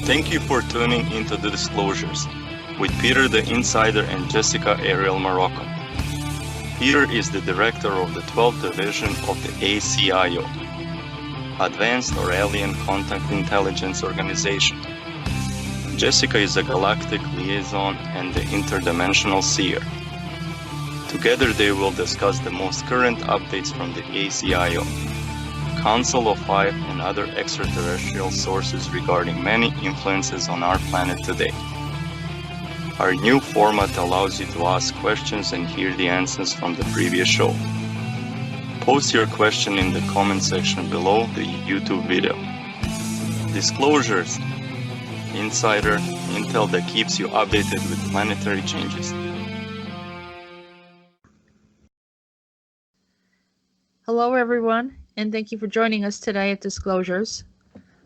Thank you for tuning into The Disclosures with Peter the Insider and Jessica Ariel Morocco. Peter is the director of the 12th Division of the ACIO, Advanced or Alien Contact Intelligence Organization. Jessica is a galactic liaison and the interdimensional seer. Together they will discuss the most current updates from the ACIO, Council of Five, and other extraterrestrial sources regarding many influences on our planet today. Our new format allows you to ask questions and hear the answers from the previous show. Post your question in the comment section below the YouTube video. Disclosures, insider intel that keeps you updated with planetary changes. Hello everyone, and thank you for joining us today at Disclosures.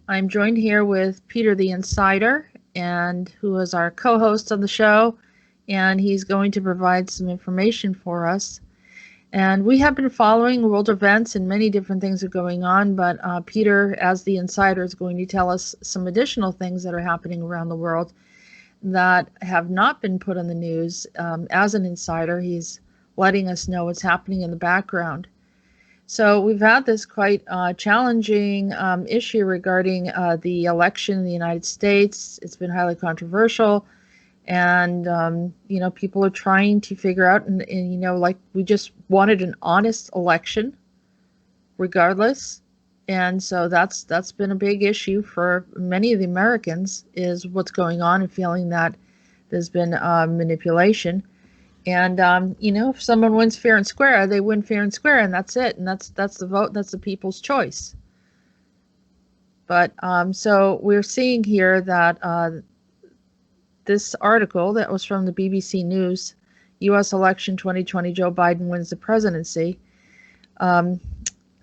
I'm joined here with Peter the Insider, and who is our co-host on the show, and he's going to provide some information for us. And we have been following world events and many different things are going on, but Peter, as the Insider, is going to tell us some additional things that are happening around the world that have not been put on the news. As an insider, he's letting us know what's happening in the background. So we've had this quite challenging issue regarding the election in the United States. It's been highly controversial, and people are trying to figure out, and like, we just wanted an honest election, regardless. And so that's been a big issue for many of the Americans, is what's going on, and feeling that there's been manipulation. And if someone wins fair and square, they win fair and square, and that's it. And that's the vote. That's the people's choice. But so we're seeing here that this article that was from the BBC News, U.S. election 2020, Joe Biden wins the presidency. Joe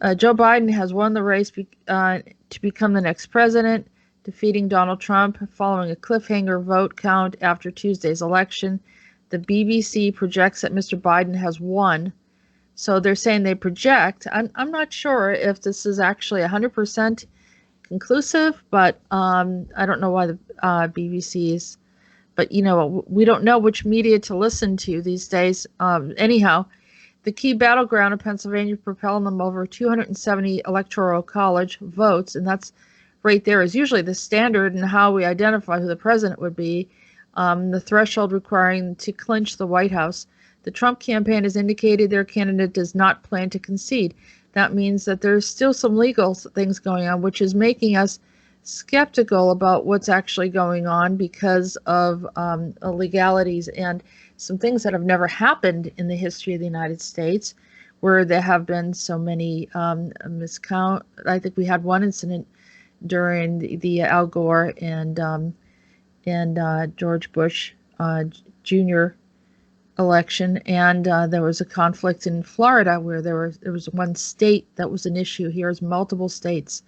Biden has won the race to become the next president, defeating Donald Trump following a cliffhanger vote count after Tuesday's election. The BBC projects that Mr. Biden has won. So they're saying they project. I'm not sure if this is actually 100% conclusive, but I don't know why the BBC is. But, we don't know which media to listen to these days. Anyhow, the key battleground of Pennsylvania propelling them over 270 electoral college votes, and that's right there is usually the standard in how we identify who the president would be. The threshold requiring to clinch the White House. The Trump campaign has indicated their candidate does not plan to concede. That means that there's still some legal things going on, which is making us skeptical about what's actually going on because of illegalities and some things that have never happened in the history of the United States, where there have been so many miscount. I think we had one incident during the Al Gore and George Bush Jr. election, and there was a conflict in Florida where there was one state that was an issue. Here's multiple states,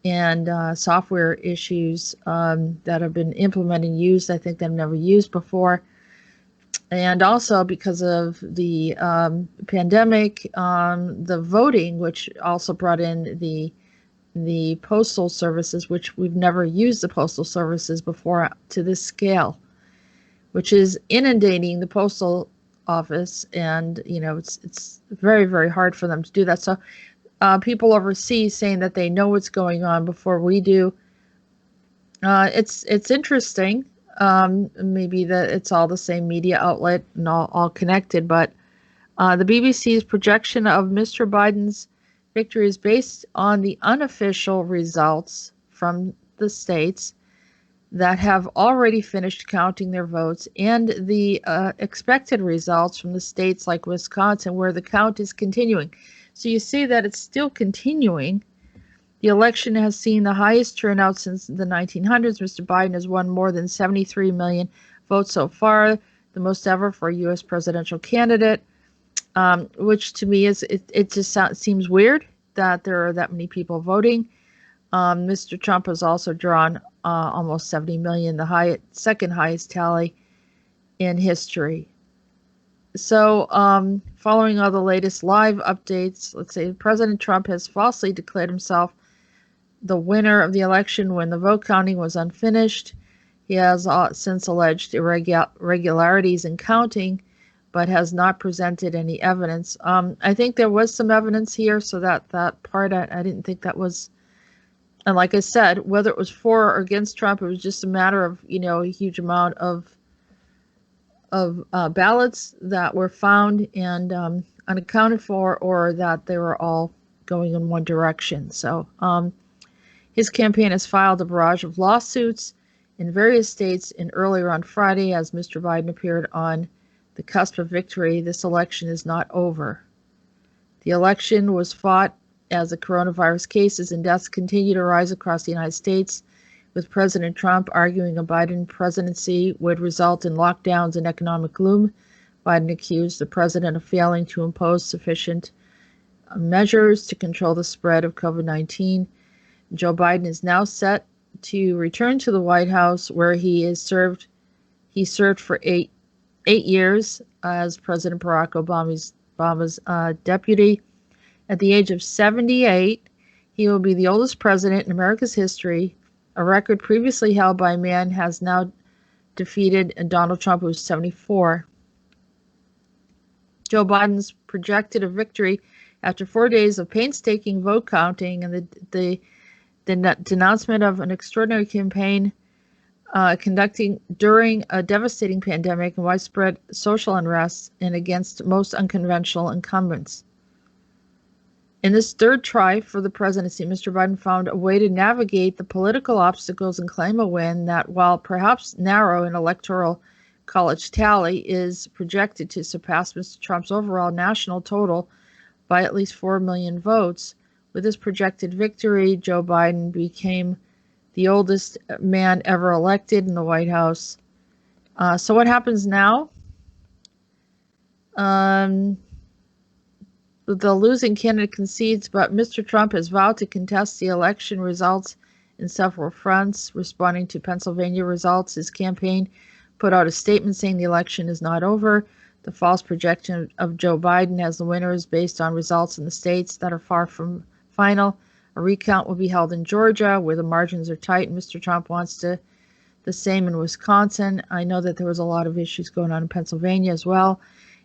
and software issues that have been implemented and used, I think they've never used before. And also because of the pandemic, the voting, which also brought in the postal services, which we've never used the postal services before to this scale, which is inundating the postal office, and it's very, very hard for them to do that. So people overseas saying that they know what's going on before we do. It's interesting. Maybe that it's all the same media outlet and all connected, but the BBC's projection of Mr. Biden's victory is based on the unofficial results from the states that have already finished counting their votes, and the expected results from the states like Wisconsin, where the count is continuing. So you see that it's still continuing. The election has seen the highest turnout since the 1900s. Mr. Biden has won more than 73 million votes so far, the most ever for a U.S. presidential candidate. Which to me it just seems weird that there are that many people voting. Mr. Trump has also drawn almost 70 million, the second highest tally in history. So following all the latest live updates, let's say President Trump has falsely declared himself the winner of the election when the vote counting was unfinished. He has since alleged irregularities in counting, but has not presented any evidence. I think there was some evidence here, so that part I didn't think that was. And like I said, whether it was for or against Trump, it was just a matter of a huge amount of ballots that were found and unaccounted for, or that they were all going in one direction. So his campaign has filed a barrage of lawsuits in various states, and earlier on Friday, as Mr. Biden appeared on the cusp of victory, this election is not over. The election was fought as the coronavirus cases and deaths continue to rise across the United States, with President Trump arguing a Biden presidency would result in lockdowns and economic gloom. Biden accused the president of failing to impose sufficient measures to control the spread of COVID-19. Joe Biden is now set to return to the White House, where he served for eight years as President Barack Obama's deputy. At the age of 78, he will be the oldest president in America's history, a record previously held by a man has now defeated Donald Trump, who was 74. Joe Biden's projected a victory after 4 days of painstaking vote counting and the denouncement of an extraordinary campaign conducting during a devastating pandemic and widespread social unrest and against most unconventional incumbents. In this third try for the presidency, Mr. Biden found a way to navigate the political obstacles and claim a win that, while perhaps narrow in electoral college tally, is projected to surpass Mr. Trump's overall national total by at least 4 million votes. With this projected victory, Joe Biden became the oldest man ever elected in the White House. So what happens now? The losing candidate concedes, but Mr. Trump has vowed to contest the election results in several fronts. Responding to Pennsylvania results, his campaign put out a statement saying the election is not over. The false projection of Joe Biden as the winner is based on results in the states that are far from final. A recount will be held in Georgia, where the margins are tight, and Mr. Trump wants the same in Wisconsin. I know that there was a lot of issues going on in Pennsylvania as well,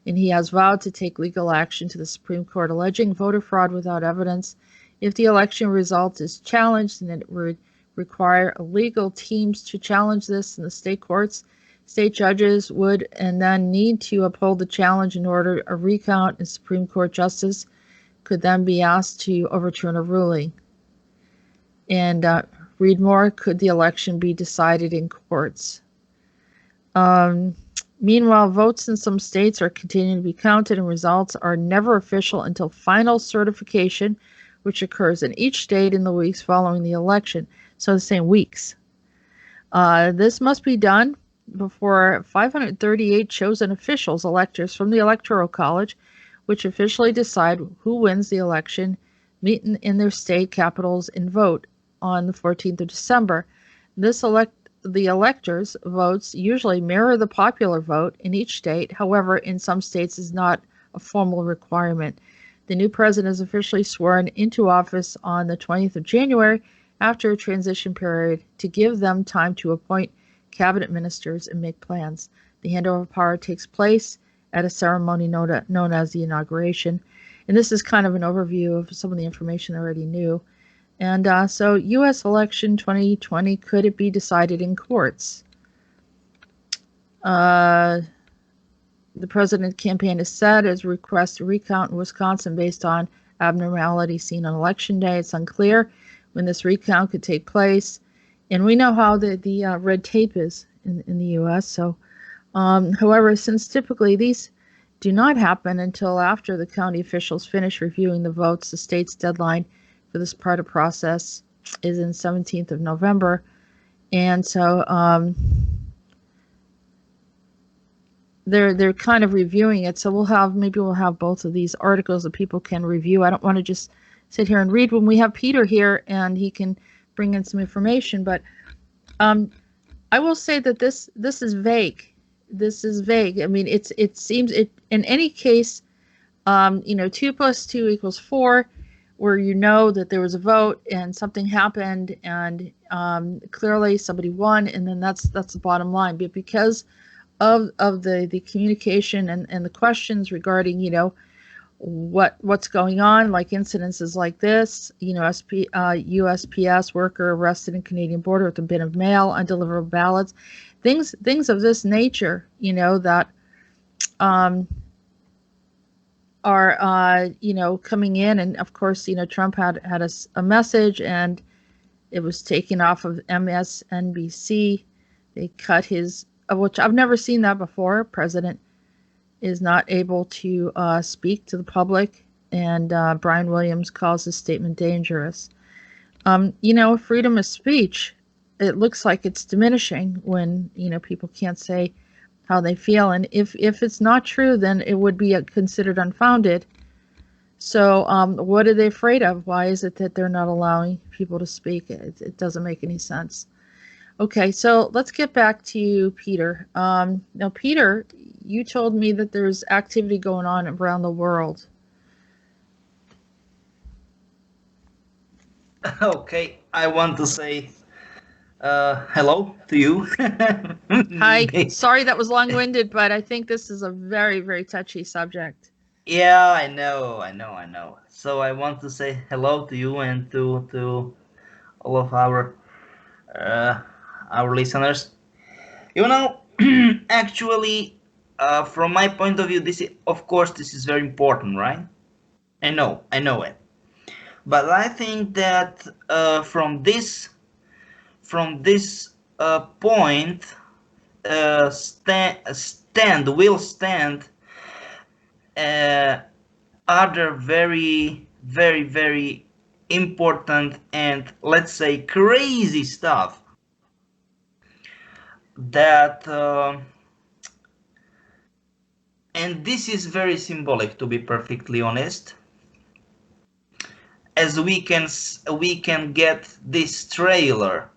and he has vowed to take legal action to the Supreme Court alleging voter fraud without evidence. If the election result is challenged, then it would require legal teams to challenge this in the state courts. State judges would and then need to uphold the challenge in order a recount, and Supreme Court justice could then be asked to overturn a ruling. And read more, could the election be decided in courts? Meanwhile, votes in some states are continuing to be counted, and results are never official until final certification, which occurs in each state in the weeks following the election. So the same weeks. This must be done before 538 chosen officials, electors from the Electoral College, which officially decide who wins the election, meet in their state capitals and vote on the 14th of December. The electors' votes usually mirror the popular vote in each state. However, in some states is not a formal requirement. The new president is officially sworn into office on the 20th of January after a transition period to give them time to appoint cabinet ministers and make plans. The handover of power takes place at a ceremony known as the inauguration. And this is kind of an overview of some of the information I already knew. And so U.S. election 2020, could it be decided in courts? The president campaign has said his request to recount in Wisconsin based on abnormalities seen on election day. It's unclear when this recount could take place. And we know how the red tape is in the U.S. So, however, since typically these do not happen until after the county officials finish reviewing the votes, the state's deadline for this part of the process is in 17th of November. And so they're kind of reviewing it. So maybe we'll have both of these articles that people can review. I don't want to just sit here and read when we have Peter here and he can bring in some information. But I will say that this is vague. This is vague. I mean, it seems in any case, 2 + 2 = 4. where you know that there was a vote and something happened and clearly somebody won, and then that's the bottom line. But because of the communication and the questions regarding, what's going on, like incidences like this, USPS worker arrested in Canadian border with a bin of mail, undeliverable ballots, things of this nature, that are coming in. And of course, Trump had a message, and it was taken off of MSNBC. They cut his, which I've never seen that before. President is not able to speak to the public, and Brian Williams calls his statement dangerous. Freedom of speech, it looks like it's diminishing when people can't say how they feel, and if it's not true, then it would be considered unfounded. So what are they afraid of? Why is it that they're not allowing people to speak? It doesn't make any sense. Okay, so let's get back to Peter. Now, Peter, you told me that there's activity going on around the world. Okay, I want to say hello to you. Hi, sorry that was long-winded, but I think this is a very, very touchy subject. Yeah, I know. So I want to say hello to you and to all of our listeners. Actually, from my point of view, this is very important, right? I know it. But I think that from this point, will stand other very, very, very important and, let's say, crazy stuff that and this is very symbolic, to be perfectly honest, as we can get this trailer,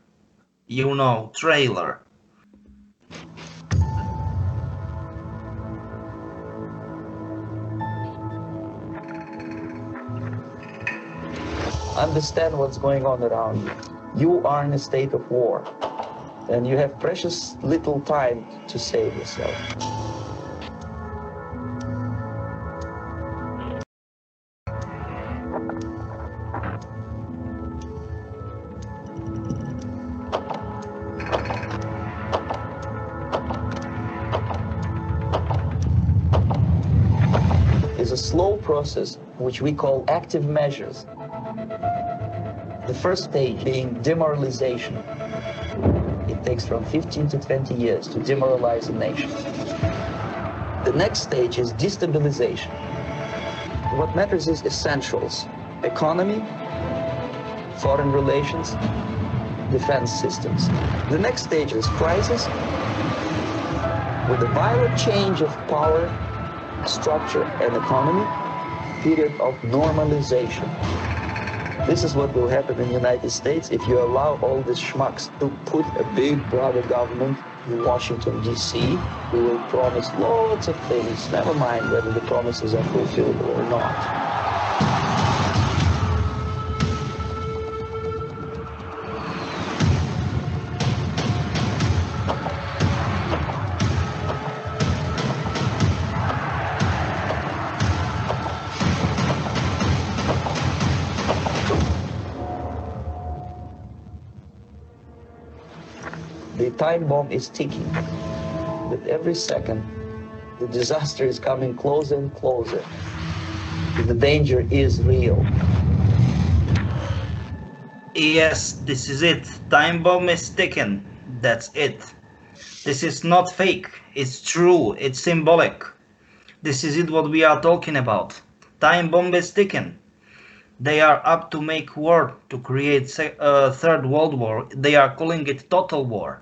trailer. Understand what's going on around you. You are in a state of war, and you have precious little time to save yourself. It's a slow process which we call active measures. The first stage being demoralization. It takes from 15 to 20 years to demoralize a nation. The next stage is destabilization. What matters is essentials: economy, foreign relations, defense systems. The next stage is crisis, with a violent change of power, structure, and economy, period of normalization. This is what will happen in the United States if you allow all these schmucks to put a big brother government in Washington, D.C., who will promise lots of things, never mind whether the promises are fulfillable or not. The time bomb is ticking. With every second, the disaster is coming closer and closer. The danger is real. Yes, this is it. Time bomb is ticking. That's it. This is not fake. It's true. It's symbolic. This is it what we are talking about. Time bomb is ticking. They are up to make war, to create third world war. They are calling it total war.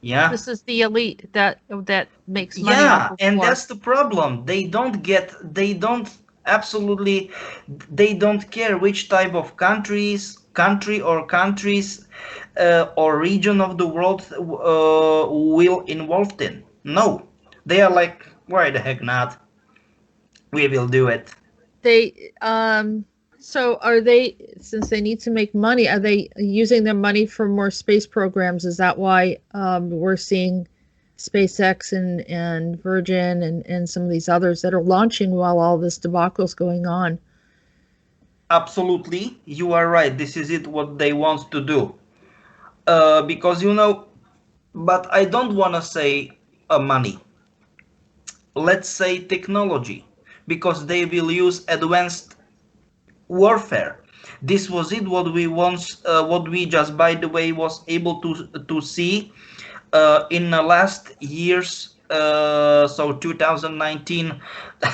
Yeah. This is the elite that makes money. Yeah, off of and war. that's the problem. They don't care which type of country or countries or region of the world will involved in. No, they are like, why the heck not? We will do it. They So are they, since they need to make money, are they using their money for more space programs? Is that why we're seeing SpaceX and Virgin and some of these others that are launching while all this debacle is going on? Absolutely, you are right. This is it what they want to do. Because but I don't want to say money. Let's say technology, because they will use advanced warfare. This was it what we once, what we just by the way was able to see in the last years. So 2019,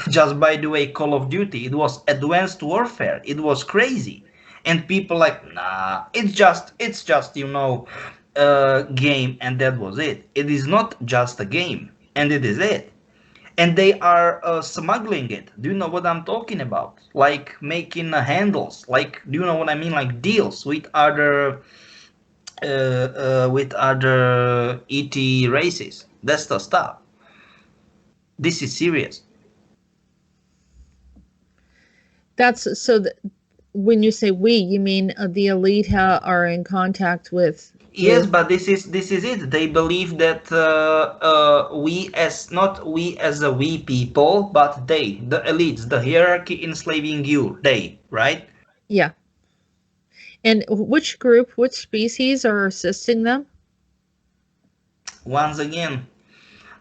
just by the way, Call of Duty. It was advanced warfare. It was crazy, and people like, nah, it's just game, and that was it. It is not just a game, and it is it. And they are smuggling it. Do you know what I'm talking about? Like making handles. Like, do you know what I mean? Like deals with other ET races. That's the stuff. This is serious. That's so that when you say we, you mean the elite are in contact with. Yes, but this is it. They believe that we as not we as a we people, but they, the elites, the hierarchy enslaving you. They, right? Yeah. And which group, which species are assisting them? Once again,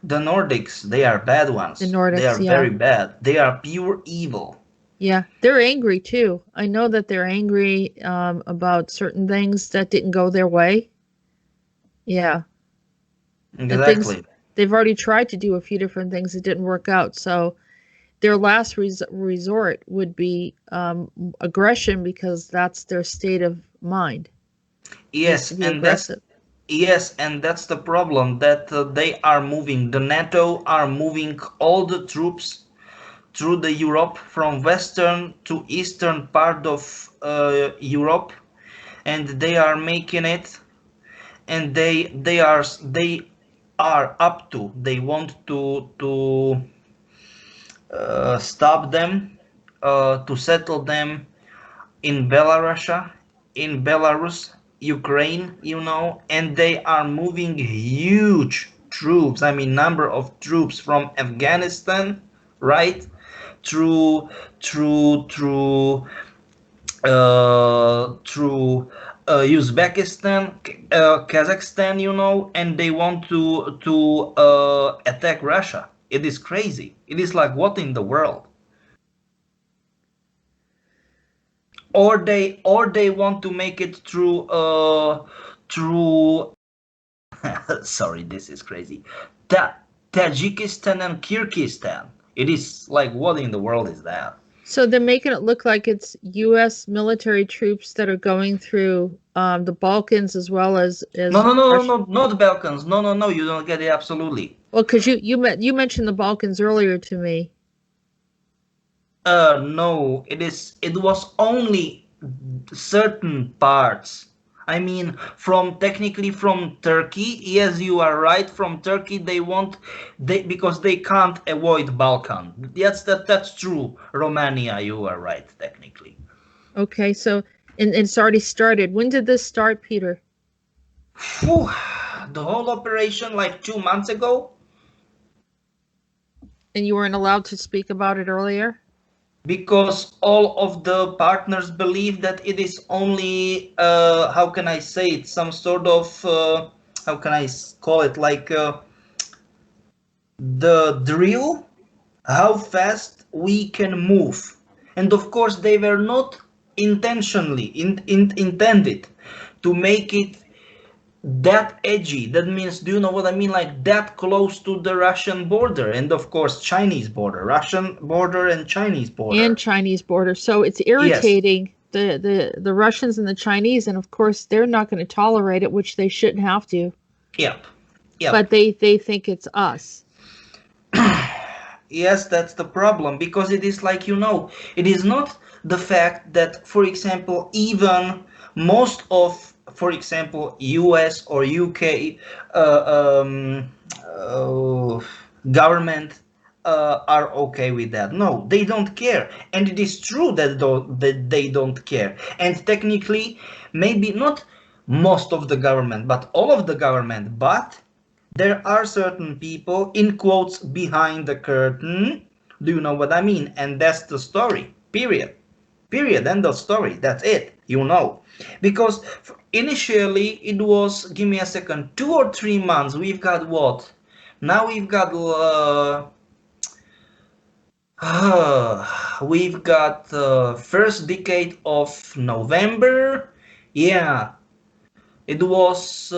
the Nordics, they are bad ones. The Nordics, they are yeah. very bad. They are pure evil. Yeah, they're angry too. I know that they're angry about certain things that didn't go their way. Yeah. Exactly. They've already tried to do a few different things that didn't work out. So their last resort would be aggression, because that's their state of mind. Yes, and that's the problem, that they are moving. The NATO are moving all the troops through the Europe, from western to eastern part of Europe, and they are making it, and they are up to, they want to stop them, to settle them in Belarus, Ukraine, and they are moving huge troops. I mean, number of troops from Afghanistan, right, through Uzbekistan, Kazakhstan, and they want to attack Russia. It is crazy. It is like, what in the world? Or they want to make it through sorry, this is crazy. Tajikistan and Kyrgyzstan. It is like, what in the world is that? So they're making it look like it's U.S. military troops that are going through the Balkans as well as No, not the Balkans. No, you don't get it. Absolutely. Well, because you mentioned the Balkans earlier to me. No, it was only certain parts. I mean, technically from Turkey. Yes, you are right. From Turkey, because they can't avoid Balkan. Yes, that's true. Romania, you are right, technically. Okay, so and it's already started. When did this start, Peter? Whew, the whole operation like 2 months ago. And you weren't allowed to speak about it earlier? Because all of the partners believe that it is only, how can I say it, some sort of, how can I call it, like the drill, how fast we can move. And of course, they were not intentionally intended to make it that edgy. That means, do you know what I mean? Like that close to the Russian border, and of course Chinese border, Russian border and Chinese border. And Chinese border. So it's irritating. Yes. The Russians and the Chinese, and of course they're not going to tolerate it, which they shouldn't have to. Yep. But they think it's us. Yes, that's the problem, because it is like, it is not the fact that, for example, even most of, for example, US or UK government are okay with that. No, they don't care, and it is true that they don't care. And technically, maybe not most of the government, but all of the government. But there are certain people, in quotes, behind the curtain. Do you know what I mean? And that's the story. Period. Period. End of story. That's it. You know. Because initially it was, give me a second, 2 or 3 months. We've got what? Now we've got we've got first decade of November. Yeah, it was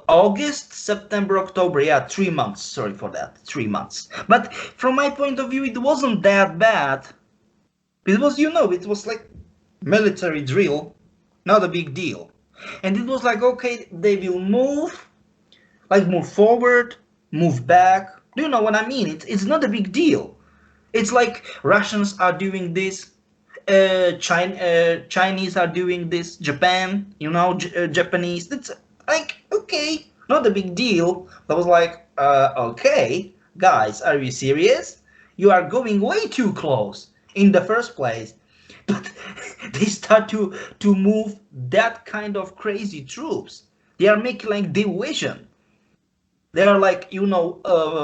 August, September, October. Yeah, 3 months. Sorry for that. 3 months. But from my point of view, it wasn't that bad. It was, it was like military drill, not a big deal. And it was like, okay, they will move forward, move back. Do you know what I mean? It's not a big deal. It's like Russians are doing this, Chinese are doing this, Japan, Japanese. It's like, okay, not a big deal. I was like, okay, guys, are you serious? You are going way too close in the first place. But they start to move that kind of crazy troops. They are making like division. They are like,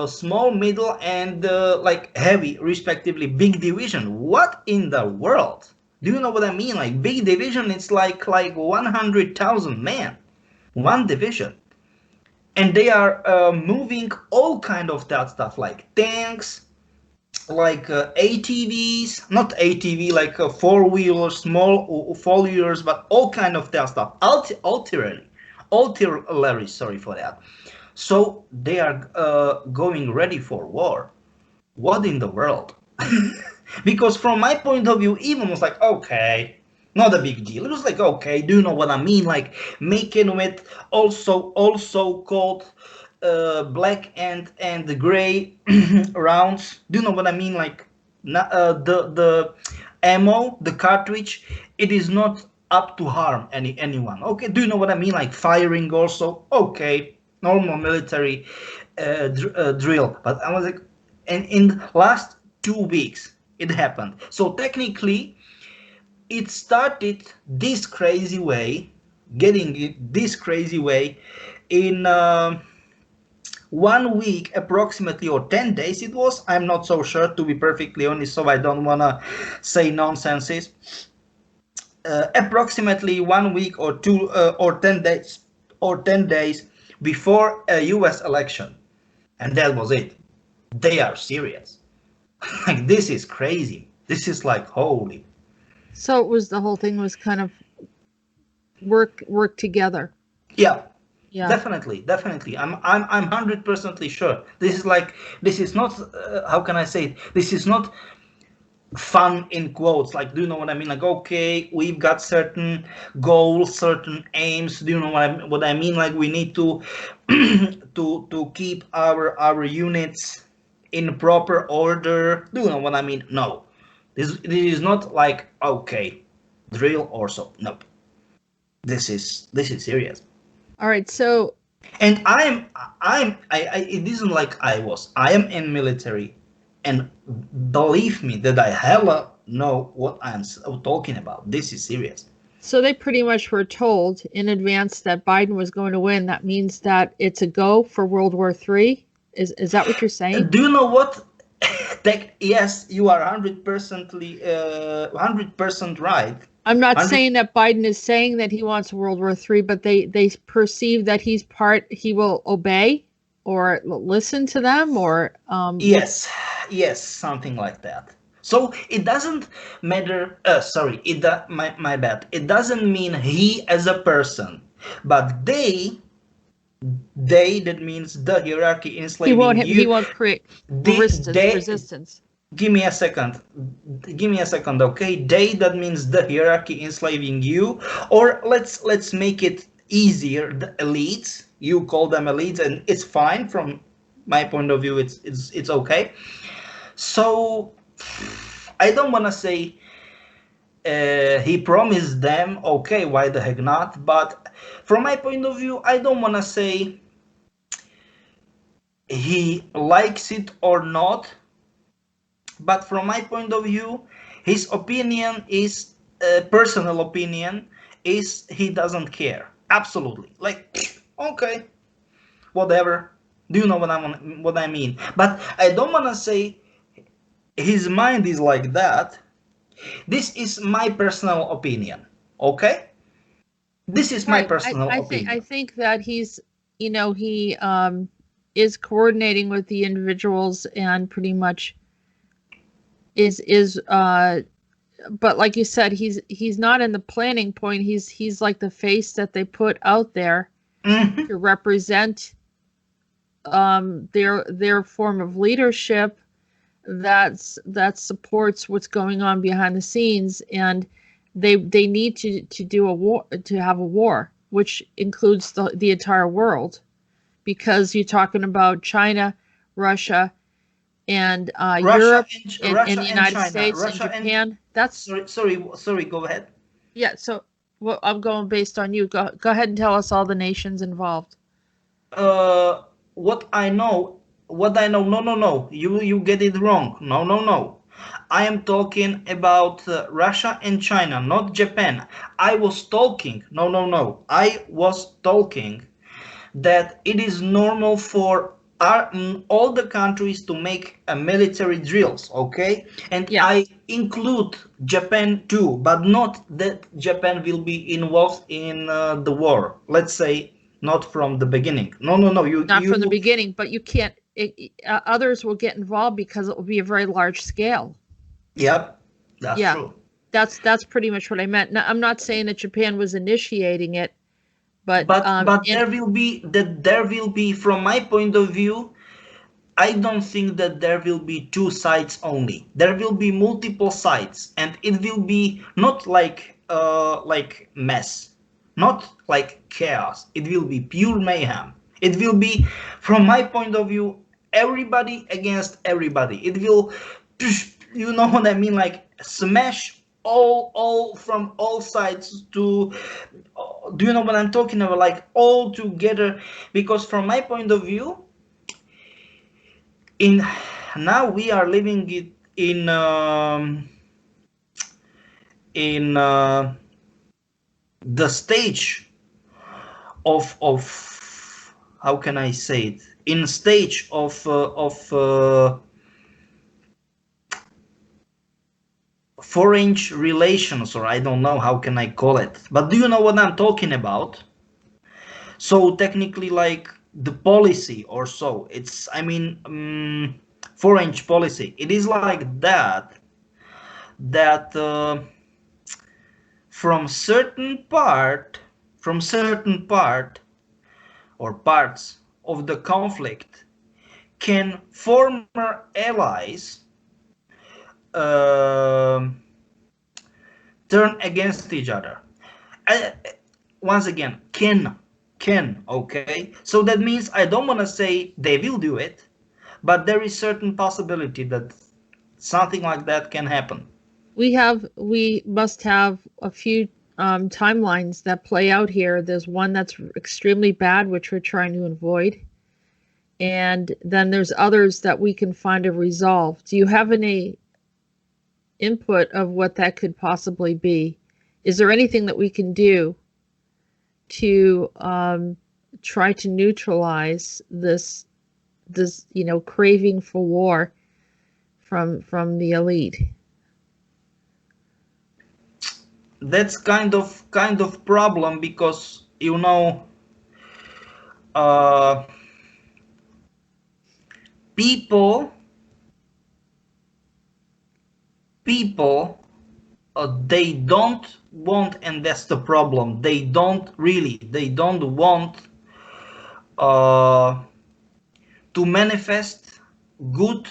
small, middle, and like heavy, respectively, big division. What in the world? Do you know what I mean? Like big division, it's like 100,000 men, one division, and they are moving all kind of that stuff, like tanks, like ATVs, not ATV, like four-wheelers, small four-wheelers, but all kind of that stuff. Artillery, sorry for that. So they are going ready for war. What in the world? Because from my point of view, even was like, okay, not a big deal. It was like, okay, do you know what I mean? Like making with also called black and the gray rounds. Do you know what I mean? Like the ammo, the cartridge, it is not up to harm anyone. Okay, do you know what I mean? Like firing also. Okay, normal military drill. But I was like, and in the last 2 weeks it happened. So technically it started this crazy way, getting it this crazy way in 1 week approximately, or 10 days it was. I'm not so sure, to be perfectly honest, so I don't want to say nonsenses. Approximately 1 week or 2 or 10 days before a US election, and that was it. They are serious. Like, this is crazy. This is like, holy. So it was, the whole thing was kind of work together. Yeah. Yeah. Definitely. I'm 100% sure. This is not how can I say it? This is not fun in quotes. Like, do you know what I mean? Like, okay, we've got certain goals, certain aims. Do you know what I mean? Like, we need to to keep our units in proper order. Do you know what I mean? No, this is not like, okay, drill or so. Nope. This is serious. All right. So. And it isn't like I am in military, and believe me that I hella know what I'm talking about. This is serious. So they pretty much were told in advance that Biden was going to win. That means that it's a go for World War III. Is that what you're saying? Do you know what? Yes, you are 100% right. I'm not saying that Biden is saying that he wants World War III, but they perceive that he will obey or listen to them, or yes, something like that. So it doesn't matter. Sorry, my bad. It doesn't mean he as a person, but they that means the hierarchy enslaving you. He won't create resistance. Give me a second, okay? That means the hierarchy enslaving you, or let's make it easier, the elites. You call them elites, and it's fine from my point of view. It's okay. So I don't want to say he promised them. Okay, why the heck not? But from my point of view, I don't want to say he likes it or not, but from my point of view, his opinion is personal opinion is he doesn't care absolutely. Like, okay, whatever. Do you know what I mean? But I don't wanna say his mind is like that. This is my personal opinion. Okay, this is my Right. personal I opinion. think that he's, he is coordinating with the individuals and pretty much is but like you said, he's not in the planning point. He's like the face that they put out there Mhm. to represent their form of leadership that supports what's going on behind the scenes, and they need to do a war, to have a war, which includes the entire world, because you're talking about China, Russia, and Europe, and Russia the and United China, States and Russia and Japan. That's sorry. Go ahead. yeah. So well, I'm going based on you. Go ahead and tell us all the nations involved. Uh, what I know, No, no, no. You get it wrong. No, no, no. I am talking about Russia and China, not Japan. I was talking. No, no, no. I was talking that it is normal for all the countries to make military drills, okay? And I Yes. include Japan too, but not that Japan will be involved in the war. Let's say not from the beginning. No, no, no. Not from the beginning, but you can't. Others will get involved because it will be a very large scale. Yep, that's Yeah, true. that's pretty much what I meant. Now, I'm not saying that Japan was initiating it, but But in there will be, from my point of view, I don't think that there will be two sides only. There will be multiple sides, and it will be not like mess, not like chaos. It will be pure mayhem. It will be, from my point of view, everybody against everybody. It will, you know what I mean, like smash all from all sides to. Do you know what I'm talking about? Like all together, because from my point of view in now we are living it in the stage of how can I say it, in stage of foreign relations, or I don't know how can I call it, but do you know what I'm talking about? So technically, like the policy or so, it's, I mean, foreign policy, it is like that from certain part or parts of the conflict can former allies uh, turn against each other. I, Once again, can, okay? So that means I don't want to say they will do it, but there is certain possibility that something like that can happen. we must have a few timelines that play out here. There's one that's extremely bad, which we're trying to avoid, and then there's others that we can find a resolve. Do you have any input of what that could possibly be? Is there anything that we can do to try to neutralize this craving for war from the elite? That's kind of problem, because uh, people people they don't want, and that's the problem, they don't want uh, to manifest good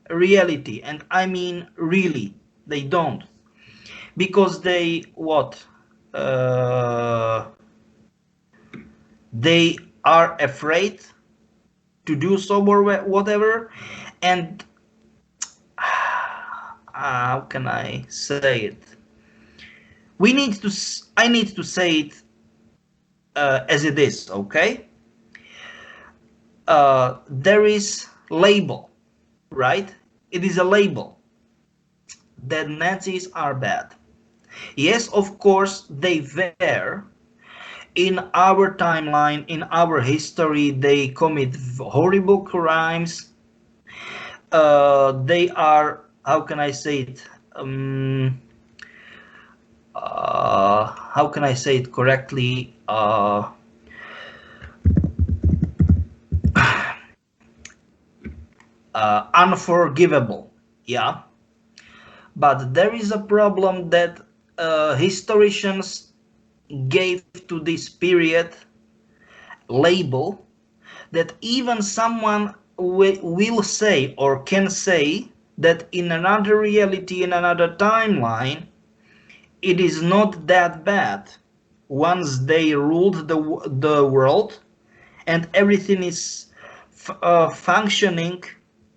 reality, and I mean really they don't, because uh, they are afraid to do so or whatever, and how can I say it? I need to say it as it is, okay? there is label, right? It is a label that Nazis are bad. Yes, of course, they were. In our timeline, in our history, they commit horrible crimes. They are, how can I say it? How can I say it correctly? Unforgivable, yeah. But there is a problem that historians gave to this period label that even someone will say or can say that in another reality, in another timeline, it is not that bad. Once they ruled the world and everything is functioning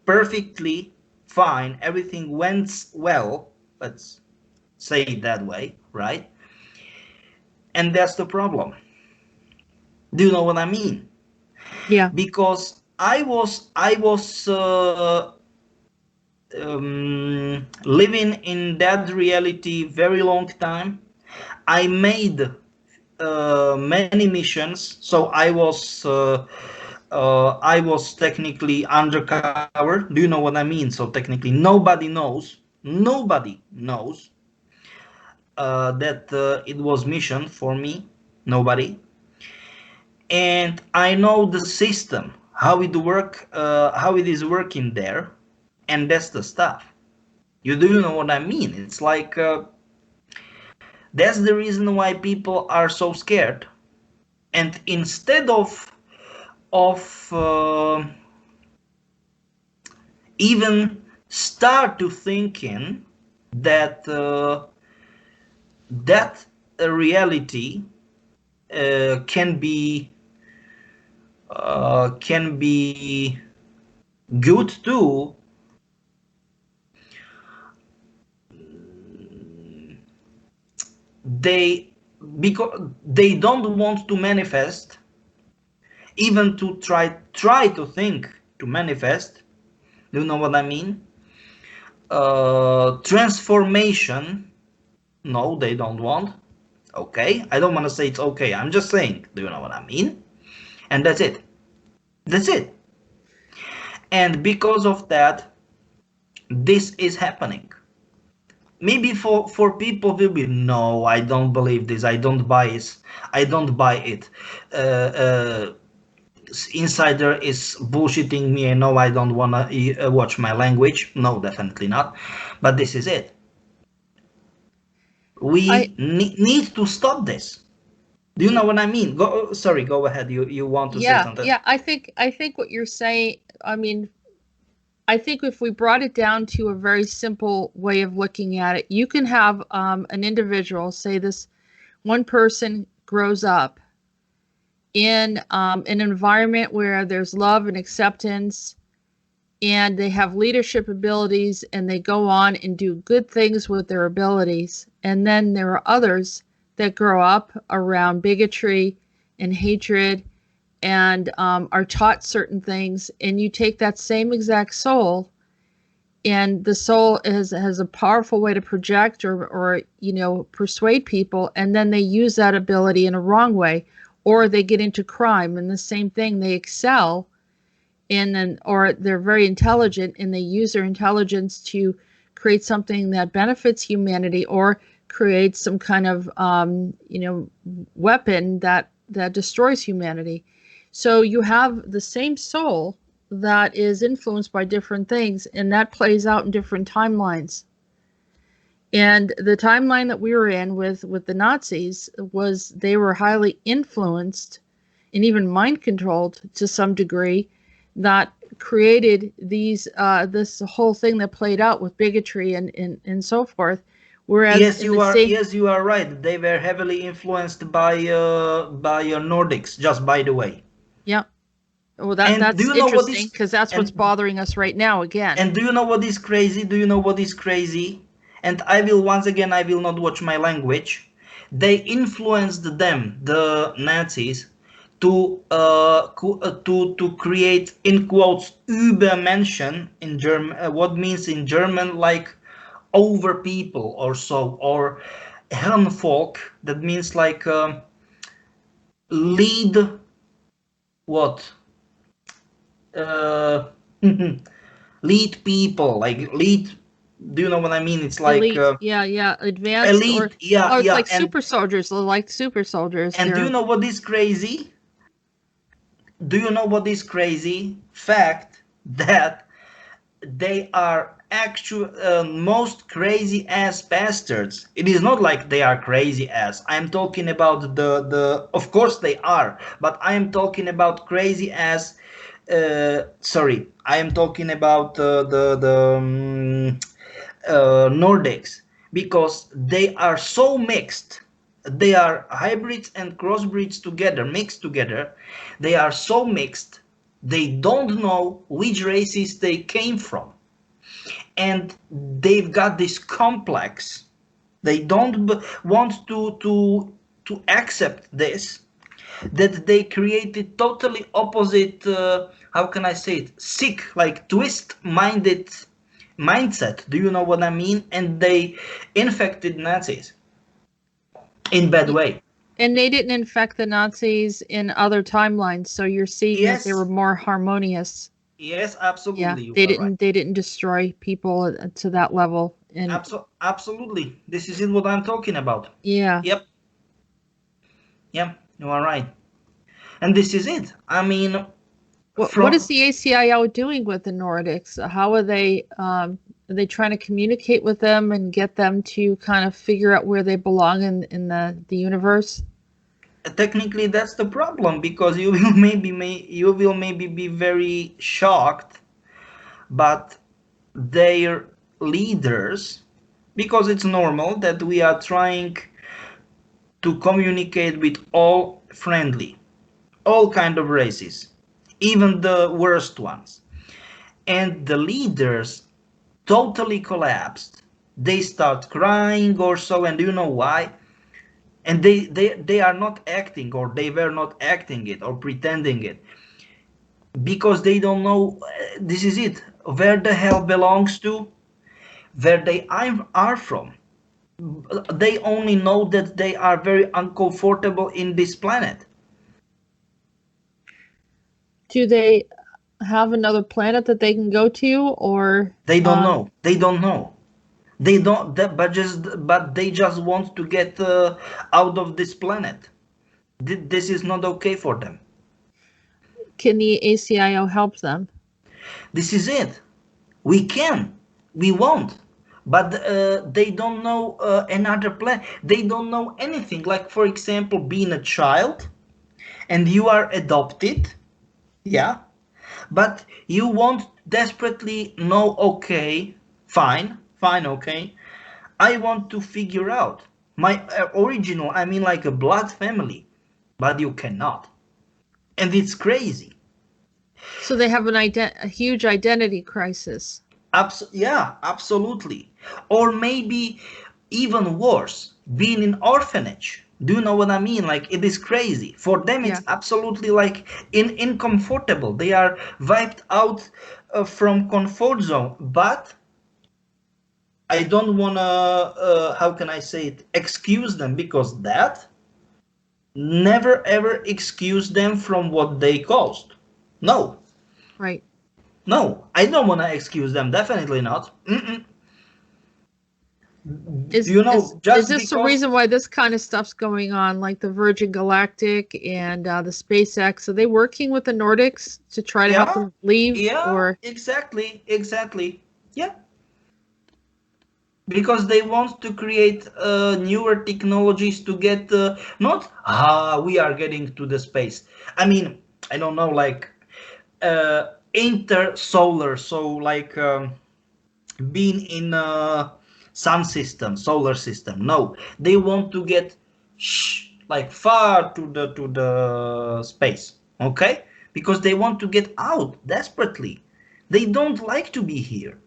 perfectly fine, everything went well, let's say it that way, right? And that's the problem. Do you know what I mean? Yeah. Because I was living in that reality very long time. I made many missions, so I was technically undercover. Do you know what I mean? So technically, nobody knows that it was mission for me. Nobody. And I know the system, how it is working there, and that's the stuff. You do know what I mean? It's like that's the reason why people are so scared. And instead of even start to thinking that that reality can be good too, they because they don't want to manifest, even to try to think to manifest. Do you know what I mean? Transformation, no, they don't want. Okay, I don't want to say it's okay, I'm just saying, do you know what I mean? And that's it. That's it. And because of that, this is happening. Maybe for people will be, no, I don't believe this, I don't buy it, I don't buy it. Insider is bullshitting me, and no, I don't want to watch my language. No, definitely not. But this is it. We need to stop this. Do you know what I mean? Sorry, go ahead. You want to say something? Yeah, I think what you're saying, I mean, I think if we brought it down to a very simple way of looking at it, you can have an individual, say this one person grows up in an environment where there's love and acceptance, and they have leadership abilities, and they go on and do good things with their abilities. And then there are others that grow up around bigotry and hatred and are taught certain things, and you take that same exact soul, and the soul has a powerful way to project or persuade people, and then they use that ability in a wrong way, or they get into crime, and the same thing, they excel, and then or they're very intelligent, and they use their intelligence to create something that benefits humanity, or create some kind of weapon that destroys humanity. So you have the same soul that is influenced by different things, and that plays out in different timelines. And the timeline that we were in with the Nazis was they were highly influenced and even mind controlled to some degree, that created these this whole thing that played out with bigotry and so forth. Whereas yes, you are right. They were heavily influenced by Nordics. Just by the way. Yeah. Well, that's interesting, because that's what's bothering us right now again. And do you know what is crazy? Do you know what is crazy? And I will not watch my language. They influenced them, the Nazis, to create in quotes Übermenschen in German, what means in German like over people or so, or Herrenvolk, that means like lead what uh, lead people, like lead. Do you know what I mean? It's like Elite, yeah, advanced, or elite, yeah, oh, it's yeah, like super soldiers. They're like super soldiers. and do you know what is crazy? Do you know what is crazy? Fact that they are actual most crazy ass bastards. It is not like they are crazy ass. I'm talking about the. Of course they are, but I am talking about crazy ass. Sorry, I am talking about Nordics, because they are so mixed. They are hybrids and crossbreeds together, mixed together. They are so mixed. They don't know which races they came from, and they've got this complex. They don't want to accept this, that they created totally opposite, how can I say it, sick, like twist minded mindset. Do you know what I mean? And they infected Nazis in bad way. And they didn't infect the Nazis in other timelines, so you're seeing that they Yes. were more harmonious. Yes, Yeah, absolutely. You they are didn't right. they didn't destroy people to that level. And Absolutely. This is it what I'm talking about. yeah, Yep. Yep. You are right. And this is it. I mean, what is from the ACIO doing with the Nordics? How are they trying to communicate with them and get them to kind of figure out where they belong in the universe? technically that's the problem, because you will maybe be very shocked, but their leaders, because it's normal that we are trying to communicate with all friendly, all kind of races, even the worst ones, and the leaders totally collapsed. They start crying or so, and do you know why? And they are not acting, or they were not acting it or pretending it, because they don't know, this is it, where the hell belongs to, where they are from. They only know that they are very uncomfortable in this planet. Do they have another planet that they can go to, or They don't know. They don't know. They don't. But they just want to get out of this planet. This is not okay for them. can the ACIO help them? This is it. We can. We won't. But they don't know another plan. They don't know anything. Like, for example, being a child and you are adopted. Yeah. But you won't desperately know, okay, fine, okay. I want to figure out my original, I mean, like a blood family. But you cannot. And it's crazy. So they have a huge identity crisis. Yeah, absolutely. Or maybe even worse, being in orphanage. Do you know what I mean? Like, it is crazy. For them, Yeah. it's absolutely like incomfortable. They are wiped out from comfort zone. But I don't want to, how can I say it, excuse them, because that never ever excuse them from what they caused. No. Right. No, I don't want to excuse them. Definitely not. Mm-mm. Is You know, is just this the because. reason why this kind of stuff's going on, like the Virgin Galactic and the SpaceX? Are they working with the Nordics to try to help Yeah, them leave, yeah, or exactly. Yeah, because they want to create newer technologies to get not we are getting to the space. I mean, I don't know, like intersolar, so like being in a sun system, solar system. No, they want to get like far to the space. Okay, because they want to get out desperately. They don't like to be here.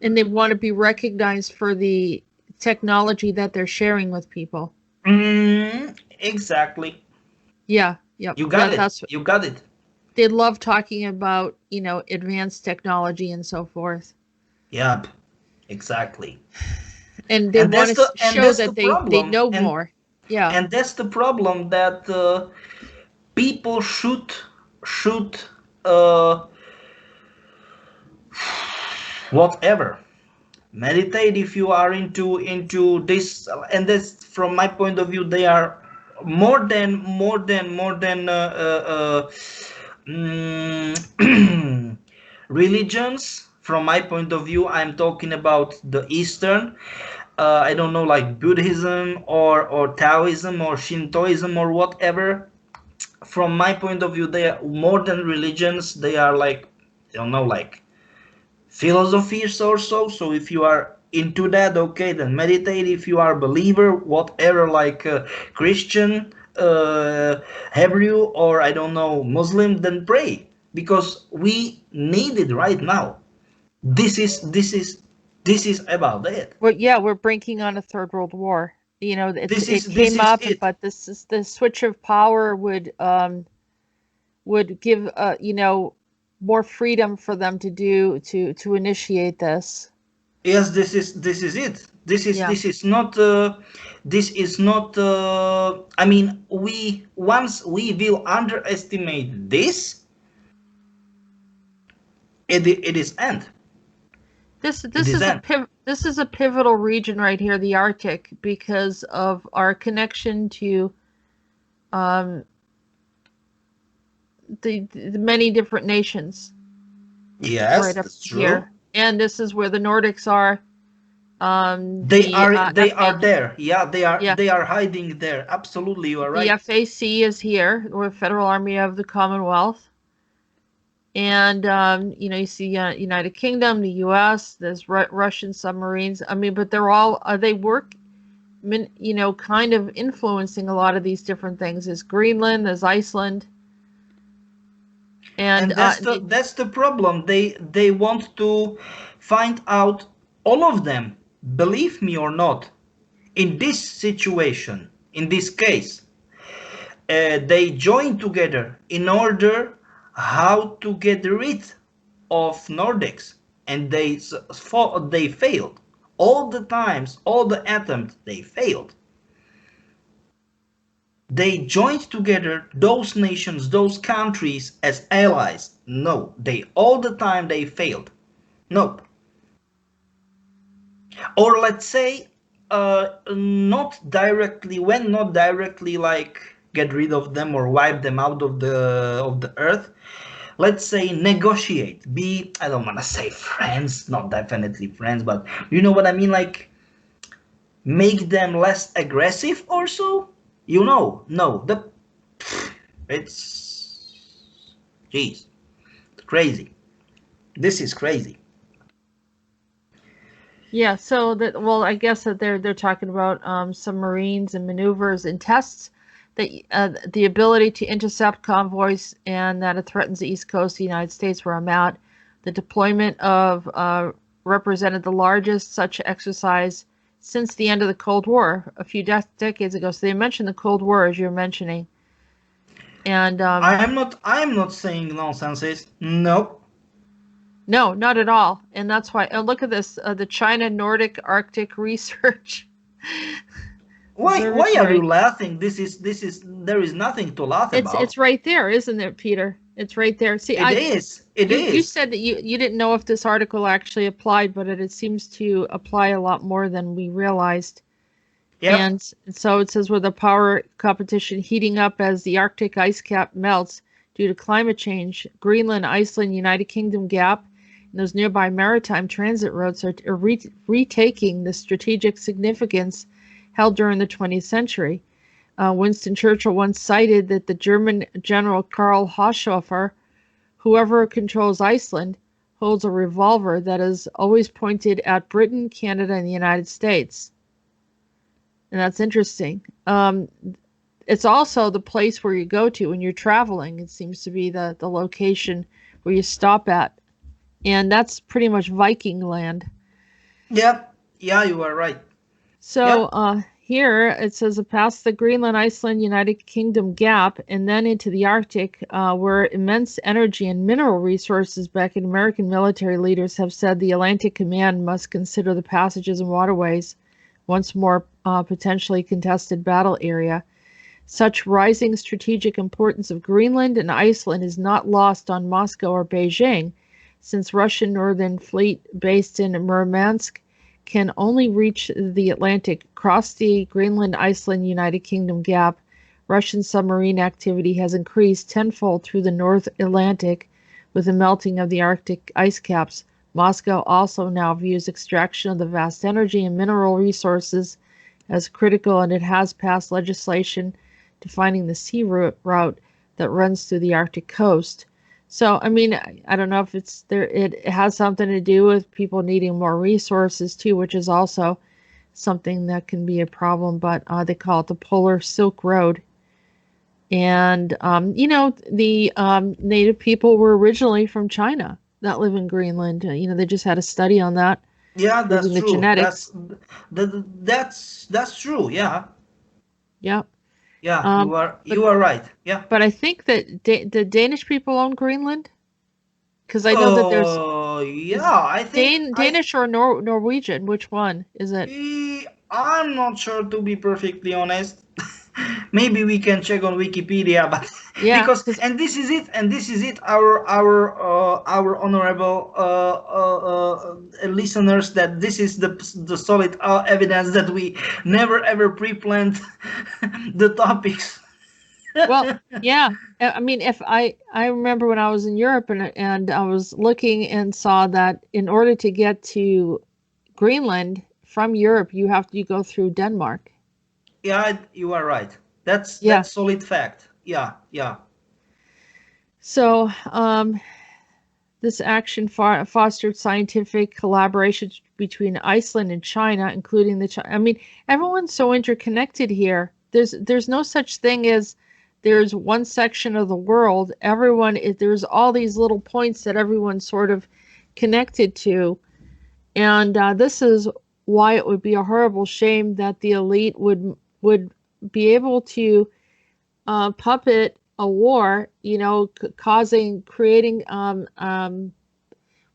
and they want to be recognized for the technology that they're sharing with people? Exactly. Yeah, Yep. You got Yeah, it. that's You got it. they love talking about, advanced technology and so forth. Yep. Exactly. And they want to show that's the that they problem. know more. Yeah. And that's the problem that people should uh, whatever meditate if you are into this, and that's from my point of view. They are more than religions. From my point of view, I'm talking about the Eastern. I don't know, like Buddhism or Taoism or Shintoism or whatever. From my point of view, they are more than religions. They are like, I don't know, like philosophies or so. So if you are into that, okay, then meditate. If you are a believer, whatever, like Christian, Hebrew, or I don't know, Muslim, then pray, because we need it right now. This is about it. Well, yeah, we're brinking on a third world war. It This came is up, it. but this is the switch of power would give more freedom for them to do to initiate this. Yes, this is it. This is Yeah. this is not this is not I mean, we once we will underestimate this, it is end. This It this is is a end. this is a pivotal region right here, the Arctic, because of our connection to um, the many different nations Yes, right up that's true. here, and this is where the Nordics are. They The are they FA, are there. Yeah, yeah, they are hiding there. Absolutely, you are the right. FAC is here, or Federal Army of the Commonwealth. And you see United Kingdom, the U.S. There's Russian submarines. I mean, but they're all they work, kind of influencing a lot of these different things. There's Greenland, there's Iceland, and And that's the problem. They want to find out all of them. Believe me or not, in this situation, in this case, they join together in order how to get rid of Nordics, and they failed all the times, all the attempts, they failed. They joined together those nations, those countries as allies. No, they all the time they failed. Nope. Or let's say, not directly, when not directly, like get rid of them or wipe them out of the earth. Let's say negotiate. Be, I don't want to say friends, not definitely friends, but you know what I mean. Like make them less aggressive or so. No, it's jeez, crazy. This is crazy. yeah. So that well, I guess that they're talking about submarines and maneuvers and tests that the ability to intercept convoys, and that it threatens the east coast of the United States, where I'm at. The deployment of represented the largest such exercise since the end of the Cold War a few decades ago. So they mentioned the Cold War as you're mentioning, and I am not saying nonsense. Nope. no, not at all. And that's why. And look at this: the China Nordic Arctic Research Why are you Observatory. laughing? This is there is nothing to laugh about. It's right there, isn't it, Peter? It's right there. See, It is. It you is. said that you didn't know if this article actually applied, but it seems to apply a lot more than we realized. Yep. And so it says, with the power competition heating up as the Arctic ice cap melts due to climate change, Greenland, Iceland, United Kingdom gap, and those nearby maritime transit routes are retaking the strategic significance held during the 20th century. Winston Churchill once cited that the German General Karl Haushofer, whoever controls Iceland, holds a revolver that is always pointed at Britain, Canada, and the United States. And that's interesting. It's also the place where you go to when you're traveling. It seems to be the location where you stop at. And that's pretty much Viking land. Yep. Yeah, you are right. So, Yep. here it says past the Greenland, Iceland, United Kingdom gap and then into the Arctic, where immense energy and mineral resources back in American military leaders have said the Atlantic Command must consider the passages and waterways once more potentially contested battle area. Such rising strategic importance of Greenland and Iceland is not lost on Moscow or Beijing, since Russian Northern Fleet based in Murmansk can only reach the Atlantic, cross the Greenland, Iceland, United Kingdom gap. Russian submarine activity has increased tenfold through the North Atlantic with the melting of the Arctic ice caps. Moscow also now views extraction of the vast energy and mineral resources as critical, and it has passed legislation defining the sea route that runs through the Arctic coast. So, I mean, I don't know if it's there. It has something to do with people needing more resources too, which is also something that can be a problem. But they call it the Polar Silk Road. And the native people were originally from China that live in Greenland. They just had a study on that. Yeah, that's the true. genetics. That's true. Yeah. Yeah. Yeah, you are right. Yeah. But I think that the Danish people own Greenland, because I know that there's yeah, I think Danish or Norwegian. Which one is it? I'm not sure, to be perfectly honest. Maybe we can check on Wikipedia, but Yeah, because this is it. Our honorable listeners, that this is the solid evidence that we never ever pre-planned the topics. Well, yeah. I mean, if I remember when I was in Europe and I was looking and saw that in order to get to Greenland from Europe, you go through Denmark. Yeah, you are right. That's solid fact. Yeah. So, this action fostered scientific collaboration between Iceland and China, including I mean, everyone's so interconnected here. There's no such thing as there's one section of the world. There's all these little points that everyone's sort of connected to. And this is why it would be a horrible shame that the elite would be able to puppet a war, creating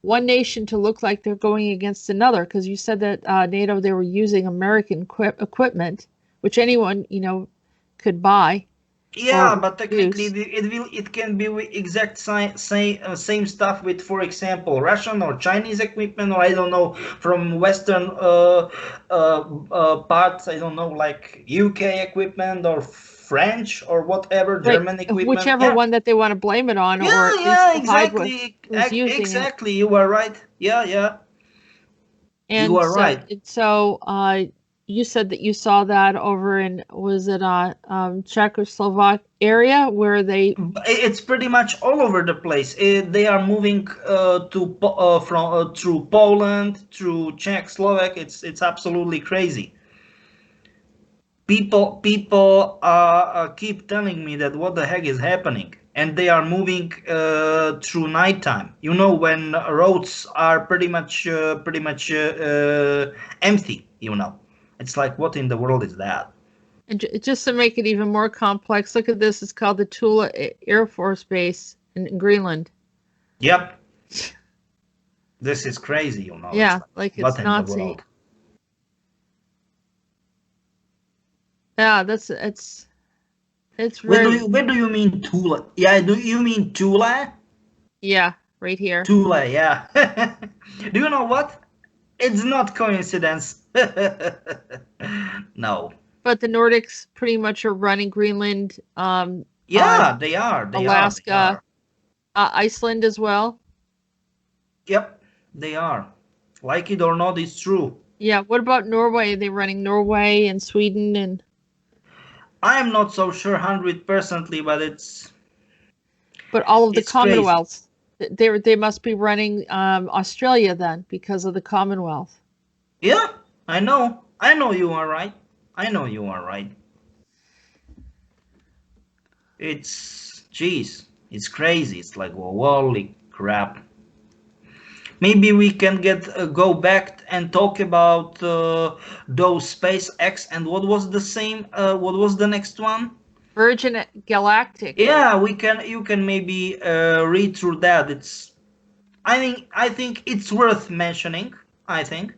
one nation to look like they're going against another. Because you said that NATO, they were using American equipment, which anyone could buy. Yeah, but technically it can be exact same stuff with, for example, Russian or Chinese equipment, or I don't know, from Western parts, I don't know, like UK equipment or French or whatever, German equipment, whichever one that they want to blame it on, or exactly, exactly. You are right. Yeah. And you are right. So you said that you saw that over in, was it Czechoslovak area where it's pretty much all over the place. They are moving through Poland, through Czech, Slovak. It's absolutely crazy. People keep telling me that what the heck is happening, and they are moving through nighttime. When roads are pretty much empty. It's like, what in the world is that? And just to make it even more complex, look at this. It's called the Tula Air Force Base in Greenland. Yep. This is crazy, Yeah, it's Nazi. Yeah, it's very... Where do you mean Tula? Yeah, do you mean Tula? Yeah, right here. Tula, yeah. Do you know what? It's not coincidence. No. But the Nordics pretty much are running Greenland. Yeah, they are. Alaska, Iceland as well. Yep, they are. Like it or not, it's true. Yeah. What about Norway? Are they running Norway and Sweden and? I am not so sure 100%, but it's. But all of the Commonwealths, they must be running Australia then, because of the Commonwealth. Yeah, I know. I know you are right. It's crazy. It's like, well, holy crap. Maybe we can go back and talk about those SpaceX and what was the same. What was the next one? Virgin Galactic. Yeah, we can. You can maybe read through that. It's. I think it's worth mentioning. I think.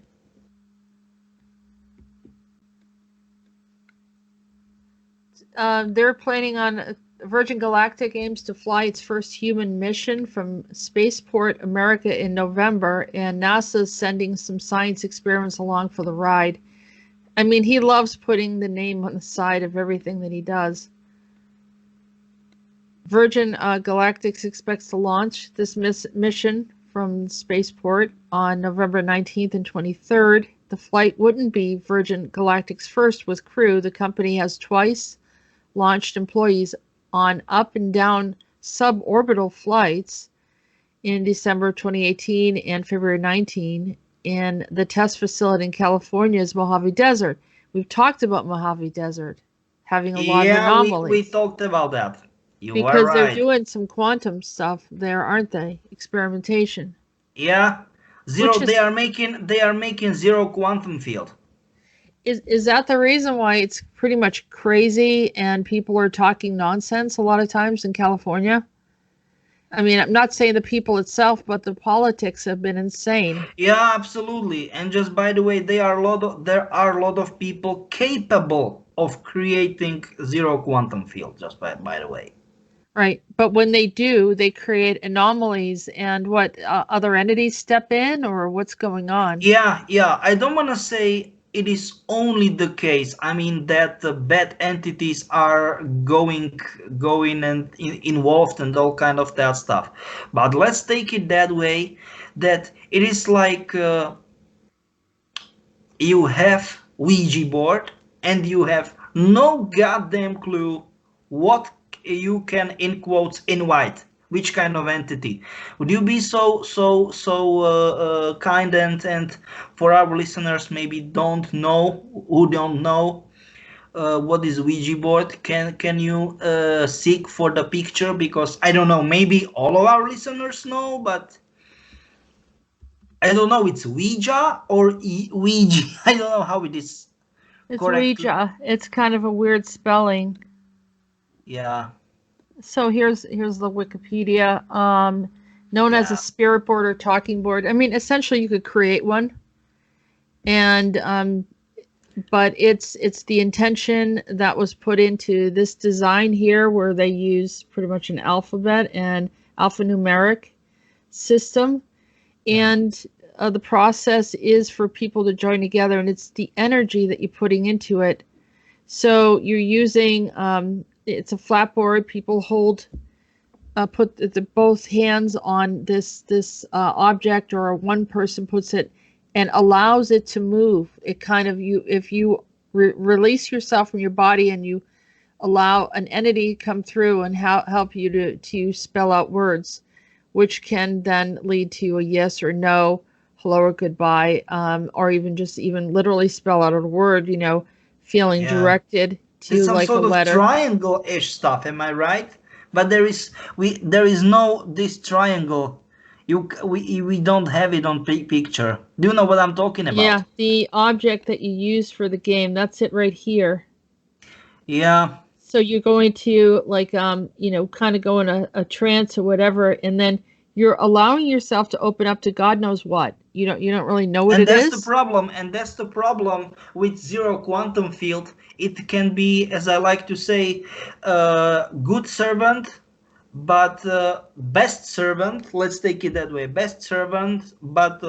They're planning on Virgin Galactic aims to fly its first human mission from Spaceport America in November, and NASA's sending some science experiments along for the ride. I mean, he loves putting the name on the side of everything that he does. Virgin Galactic expects to launch this mission from Spaceport on November 19th and 23rd. The flight wouldn't be Virgin Galactic's first with crew. The company has twice launched employees on up and down suborbital flights in December 2018 and February 19. And the test facility in California is Mojave Desert. We've talked about Mojave Desert having a lot of anomalies. We talked about that. You because are right. They're doing some quantum stuff there, aren't they? Experimentation. Yeah, they are making zero quantum field. Is that the reason why it's pretty much crazy and people are talking nonsense a lot of times in California? I mean, I'm not saying the people itself, but the politics have been insane. Yeah, absolutely. And just by the way, there are a lot of people capable of creating zero quantum field. Just by the way. Right, but when they do, they create anomalies, and what other entities step in, or what's going on? Yeah. I don't want to say it is only the case. I mean that the bad entities are going and involved and all kind of that stuff. But let's take it that way, that it is like you have Ouija board and you have no goddamn clue what you can in quotes invite. Which kind of entity? Would you be so kind and for our listeners maybe who don't know what is Ouija board? Can you seek for the picture, because I don't know, maybe all of our listeners know, but I don't know. It's Ouija or Ouija. I don't know how it is. It's correctly. Ouija. It's kind of a weird spelling. Yeah. So here's the Wikipedia, known as a spirit board or talking board. I mean, essentially you could create one, and but it's the intention that was put into this design here, where they use pretty much an alphabet and alphanumeric system, and the process is for people to join together, and it's the energy that you're putting into it. So you're using it's a flat board. People put both hands on this object, or one person puts it and allows it to move. It kind of, if you release yourself from your body and you allow an entity to come through and help you to spell out words, which can then lead to a yes or no, hello or goodbye, or even literally spell out a word, feeling directed to it's some like sort a of letter. triangle-ish stuff, am I right? But there is no this triangle. We don't have it on picture. Do you know what I'm talking about? Yeah, the object that you use for the game, that's it right here. Yeah. So you're going to kind of go in a trance or whatever, and then you're allowing yourself to open up to God knows what. You don't really know what it is. And that's the problem with zero quantum field. It can be, as I like to say, good servant, but best servant. Let's take it that way. Best servant, but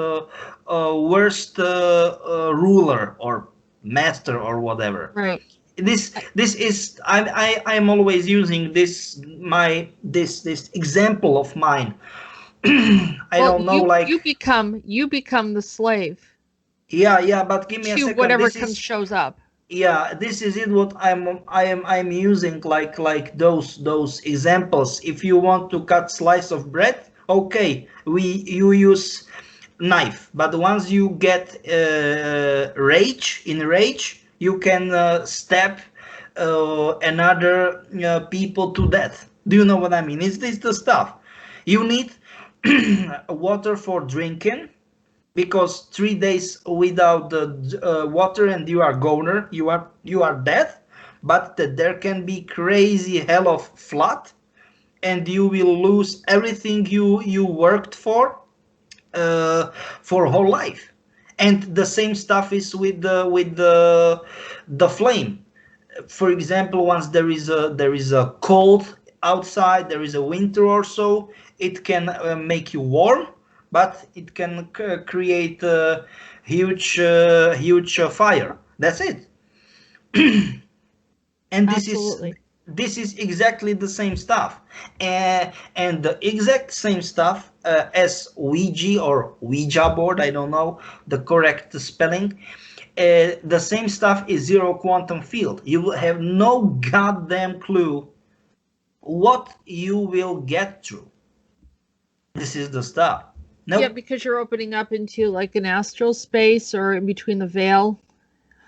worst ruler or master or whatever. Right. This is I'm always using this example of mine. I don't know, you become the slave. Yeah, but give me a second. Whatever shows up. Yeah, this is it. What I'm using like those examples. If you want to cut slice of bread, okay, you use knife. But once you get rage, you can stab another people to death. Do you know what I mean? Is this the stuff you need? water for drinking, because 3 days without the water and you are goner, you are dead. But that there can be crazy hell of flood, and you will lose everything you worked for whole life. And the same stuff is with the flame. For example, once there is a cold outside, there is a winter or so, it can make you warm, but it can create a huge fire. That's it. And Absolutely. this is exactly the same stuff, and the exact same stuff as Ouija or Ouija board. I don't know the correct spelling. The same stuff is zero quantum field. You will have no goddamn clue what you will get through. This is the stuff. Yeah, Nope. because you're opening up into like an astral space or in between the veil,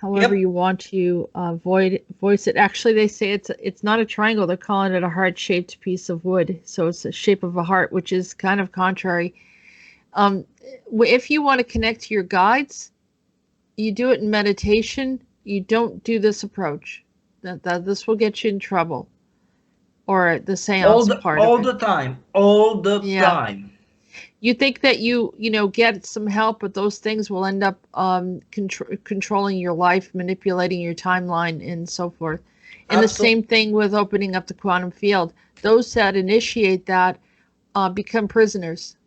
however Yep. you want to voice it. Actually, they say it's not a triangle. They're calling it a heart-shaped piece of wood. So it's the shape of a heart, which is kind of contrary. If you want to connect to your guides, you do it in meditation. You don't do this approach. That this will get you in trouble. Or the seance part of All it. the time. All the Yeah. time. You think that you know get some help, but those things will end up controlling your life, manipulating your timeline, and so forth. And the Absolutely. same thing with opening up the quantum field. Those that initiate that become prisoners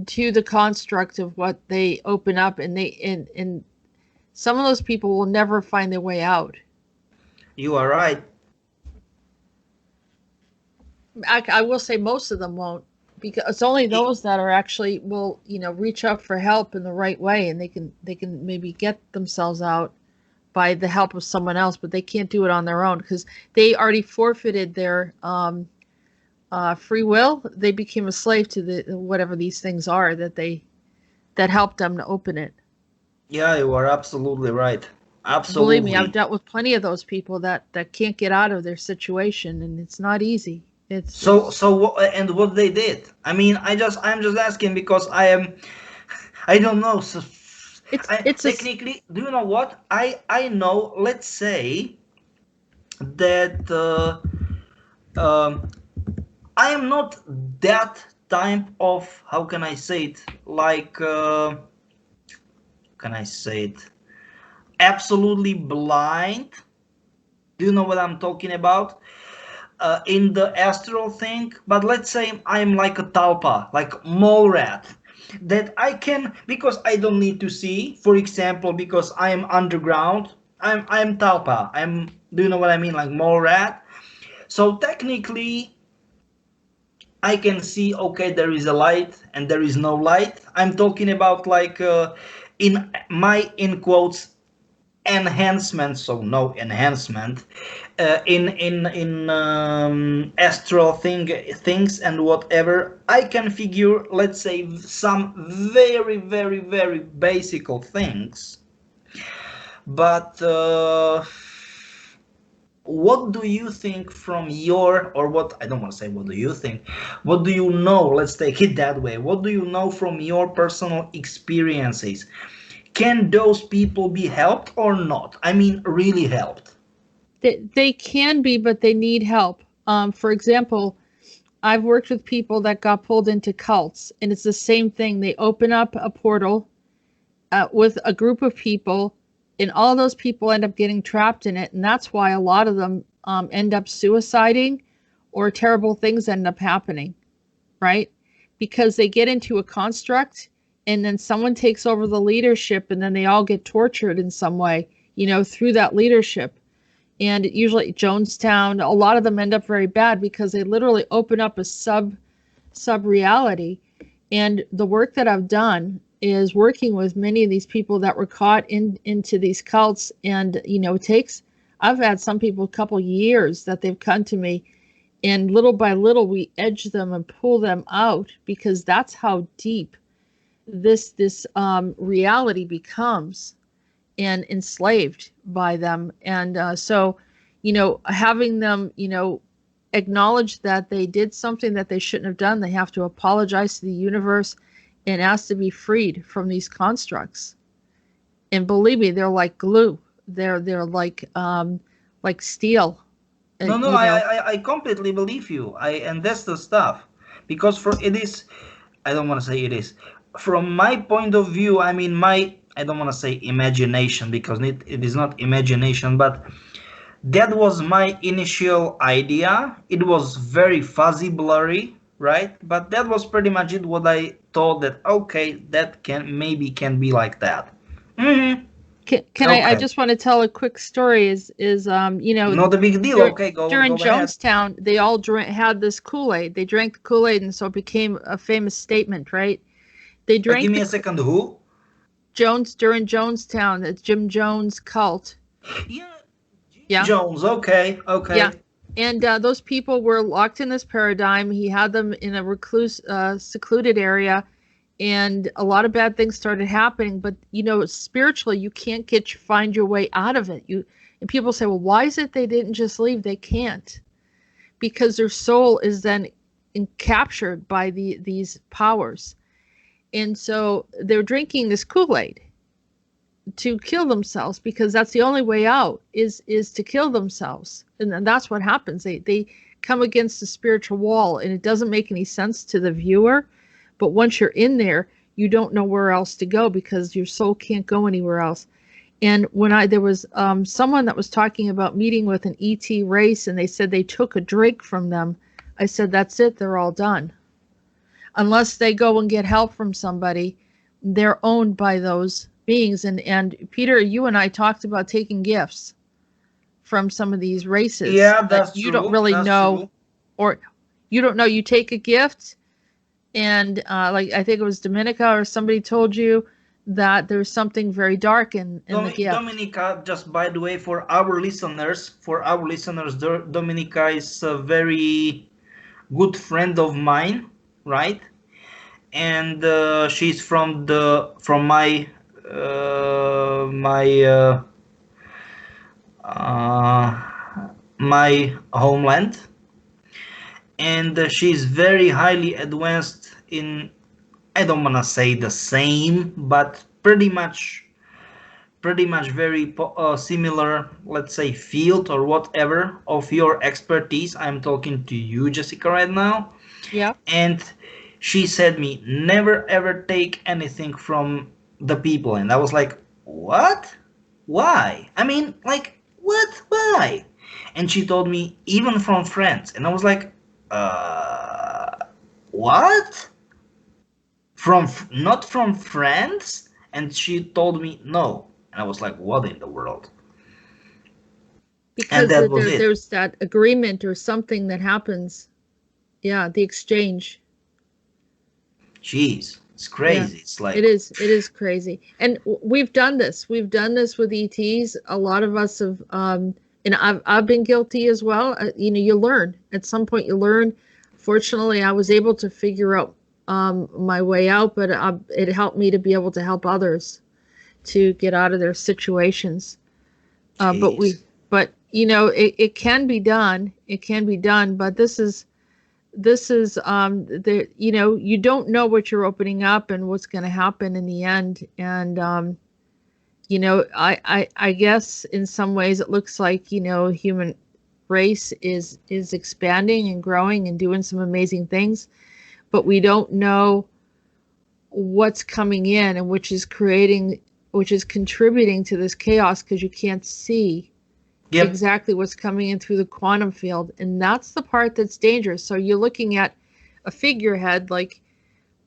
to the construct of what they open up, and and some of those people will never find their way out. You are right. I will say most of them won't, because it's only those that are actually will reach out for help in the right way, and they can maybe get themselves out by the help of someone else, but they can't do it on their own because they already forfeited their free will. They became a slave to the whatever these things are that helped them to open it. Yeah, you are absolutely right. Believe me, I've Absolutely. dealt with plenty of those people that can't get out of their situation, and it's not easy. It's So it's and what they did? I mean, I'm just asking because I don't know. So it's I it's a technically, do you know what? I know. Let's say that I am not that type of, how can I say it? Like can I say it? Absolutely blind. Do you know what I'm talking about? In the astral thing, but let's say I'm like a talpa, like mole rat, that I can, because I don't need to see, for example, because I am underground. I'm talpa. Do you know what I mean? Like mole rat. So technically, I can see, okay, there is a light and there is no light. I'm talking about like in my, in quotes, enhancement, so no enhancement, in astral things and whatever. I can figure, let's say, some very very very basic things, but what do you think from your, or what, I don't want to say what do you think, what do you know, let's take it that way, what do you know from your personal experiences? Can those people be helped or not? I mean, really helped. they can be, but they need help. For example, I've worked with people that got pulled into cults, and it's the same thing. They open up a portal with a group of people, and all those people end up getting trapped in it, and that's why a lot of them end up suiciding, or terrible things end up happening, right? Because they get into a construct, and then someone takes over the leadership, and then they all get tortured in some way, through that leadership. And usually Jonestown, a lot of them end up very bad because they literally open up a sub reality. And the work that I've done is working with many of these people that were caught into these cults, and it takes, I've had some people a couple years that they've come to me, and little by little we edge them and pull them out, because that's how deep this reality becomes, and enslaved by them. And so having them acknowledge that they did something that they shouldn't have done. They have to apologize to the universe and ask to be freed from these constructs. And believe me, they're like glue. They're like steel. No, no, You know, I completely believe you. And that's the stuff, because for it is, I don't want to say it is. From my point of view, I mean I don't want to say imagination, because it is not imagination, but that was my initial idea. It was very fuzzy, blurry, right? But that was pretty much it. What I thought, that okay, that can be like that. Mm-hmm. can I Okay. just want to tell a quick story. Is you know, Not a big deal. Okay, during go ahead. Jonestown, they all had this Kool-Aid. They drank the Kool-Aid, and so it became a famous statement, right? They drank Give me a second. Who? During Jonestown, the Jim Jones cult. Yeah, Yeah. Jones. Okay, okay. Yeah. And those people were locked in this paradigm. He had them in a secluded area, and a lot of bad things started happening. But you know, spiritually, you can't find your way out of it. And people say, well, why is it they didn't just leave? They can't, because their soul is then captured by these powers, and so they're drinking this Kool-Aid to kill themselves, because that's the only way out is to kill themselves. And that's what happens. They come against the spiritual wall, and it doesn't make any sense to the viewer, but once you're in there, you don't know where else to go, because your soul can't go anywhere else. And when there was someone that was talking about meeting with an ET race, and they said they took a drink from them, I said, that's it, they're all done. Unless they go and get help from somebody, they're owned by those beings. And Peter, you and I talked about taking gifts from some of these races. Yeah, that's you true. don't really know, true. or you don't know. You take a gift, and like I think it was Dominica or somebody told you that there's something very dark in the gift. Dominica, just by the way, for our listeners, Dominica is a very good friend of mine, right? And she's from my my homeland, and she's very highly advanced in, I don't want to say the same, but pretty much very similar, let's say, field or whatever of your expertise. I'm talking to you, Jessica, right now. Yeah. And she said me, never ever take anything from the people. And I was like, what? Why? I mean, like, what? Why? And she told me, even from friends. And I was like, what? Not from friends? And she told me no. And I was like, what in the world? Because there's that agreement or something that happens. Yeah, the exchange. Jeez, it's crazy. Yeah, it's like it is crazy. And we've done this. We've done this with ETs. A lot of us have, and I've been guilty as well. You know, you learn. At some point, you learn. Fortunately, I was able to figure out my way out, but it helped me to be able to help others to get out of their situations. But you know, it can be done. It can be done. But this is you know, you don't know what you're opening up and what's going to happen in the end. And you know, I guess in some ways it looks like, you know, human race is expanding and growing and doing some amazing things, but we don't know what's coming in, and which is contributing to this chaos, because you can't see exactly what's coming in through the quantum field. And that's the part that's dangerous. So you're looking at a figurehead like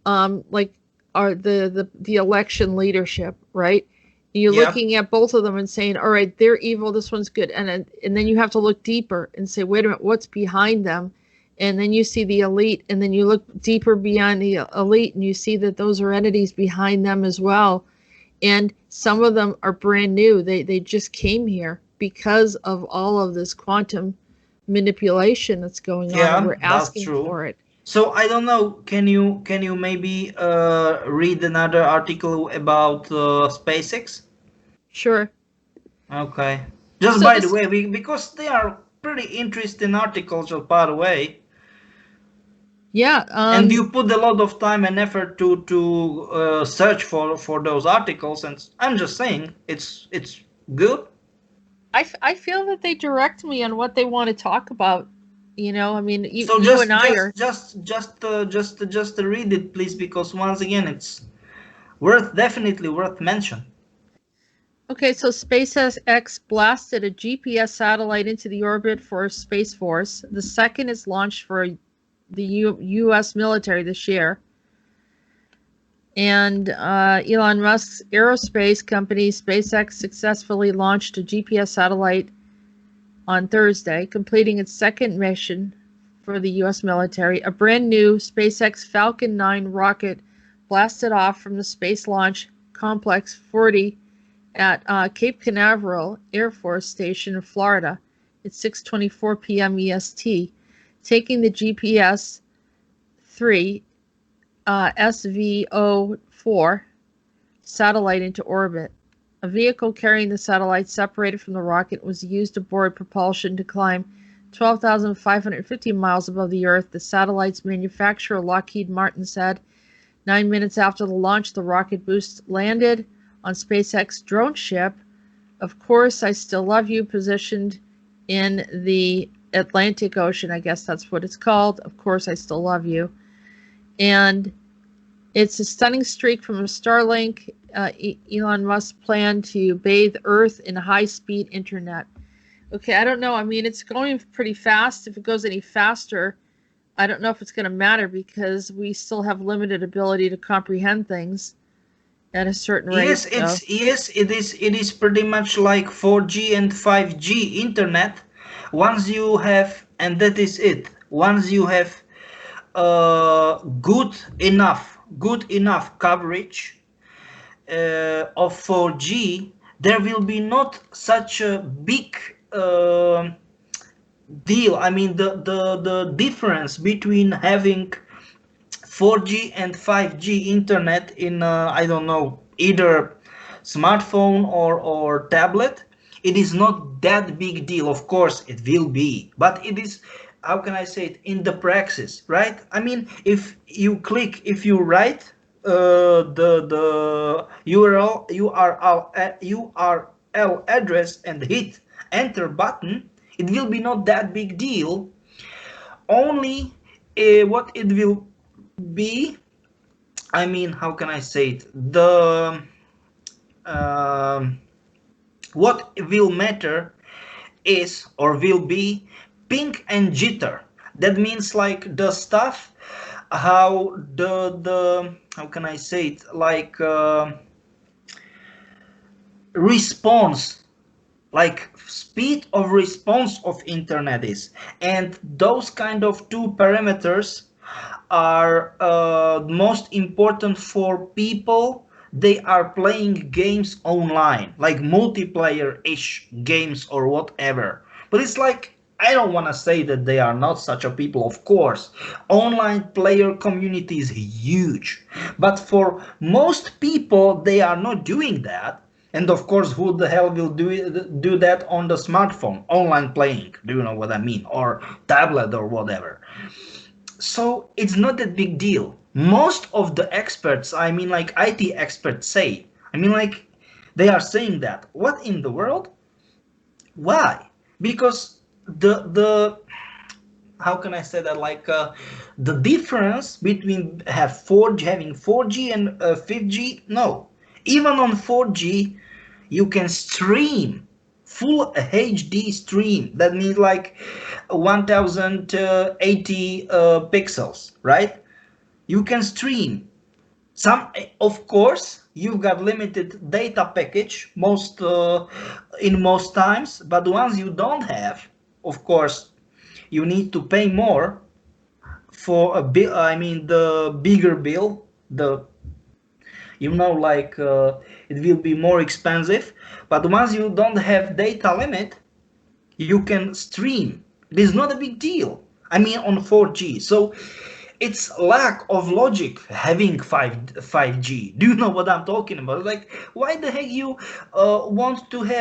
the election leadership, right? You're looking at both of them and saying, all right, they're evil, this one's good. And then you have to look deeper and say, wait a minute, what's behind them? And then you see the elite, and then you look deeper beyond the elite, and you see that those are entities behind them as well. And some of them are brand new. They just came here because of all of this quantum manipulation that's going on. And we're asking for it. So I don't know. Can you maybe read another article about SpaceX? Sure. Okay. Just so by the way, because they are pretty interesting articles, by the way. Yeah. And you put a lot of time and effort to search for those articles, and I'm just saying it's good. I feel that they direct me on what they want to talk about. You know, I mean, So you and I are. just read it, please, because once again, it's definitely worth mention. Okay, so SpaceX blasted a GPS satellite into the orbit for Space Force. The second is launched for the U.S. military this year. And Elon Musk's aerospace company SpaceX successfully launched a GPS satellite on Thursday, completing its second mission for the U.S. military. A brand new SpaceX Falcon 9 rocket blasted off from the Space Launch Complex 40 at Cape Canaveral Air Force Station in Florida at 6:24 p.m. EST, taking the GPS-3 SVO-4 satellite into orbit. A vehicle carrying the satellite separated from the rocket was used aboard propulsion to climb 12,550 miles above the Earth, the satellite's manufacturer Lockheed Martin said. 9 minutes after the launch, the rocket boost landed on SpaceX drone ship, Of Course I Still Love You, positioned in the Atlantic Ocean. I guess that's what it's called. Of Course I Still Love You. And it's a stunning streak from a Starlink. Elon Musk planned to bathe Earth in high-speed internet. Okay, I don't know. I mean, it's going pretty fast. If it goes any faster, I don't know if it's going to matter because we still have limited ability to comprehend things at a certain rate. It is pretty much like 4G and 5G internet. Once you have, and that is it. Once you have good enough coverage of 4G, there will be not such a big deal. I mean, the difference between having 4G and 5G internet in I don't know, either smartphone or tablet, it is not that big deal. Of course it will be, but it is, how can I say it, in the praxis, right? I mean, if you write the URL address and hit enter button, it will be not that big deal. Only what it will be, I mean, how can I say it, the what will matter is, or will be, ping and jitter. That means like the stuff, how the how can I say it, like response, like speed of response of internet is. And those kind of two parameters are most important for people. They are playing games online, like multiplayer-ish games or whatever. But it's like, I don't want to say that they are not such a people, of course. Online player community is huge. But for most people, they are not doing that. And of course, who the hell will do that on the smartphone? Online playing, do you know what I mean? Or tablet or whatever. So it's not that big deal. Most of the experts, I mean like IT experts say, I mean like they are saying that. What in the world? Why? Because the how can I say that, like the difference between having 4G and 5G, no. Even on 4G you can stream full HD stream. That means like 1080 pixels, right? You can stream some. Of course you've got limited data package in most times, but once you don't have, of course you need to pay more for a bill. I mean the bigger bill, the like it will be more expensive. But once you don't have data limit, you can stream. It is not a big deal, I mean, on 4G. So it's lack of logic having 5G. Do you know what I'm talking about? Like, why the heck you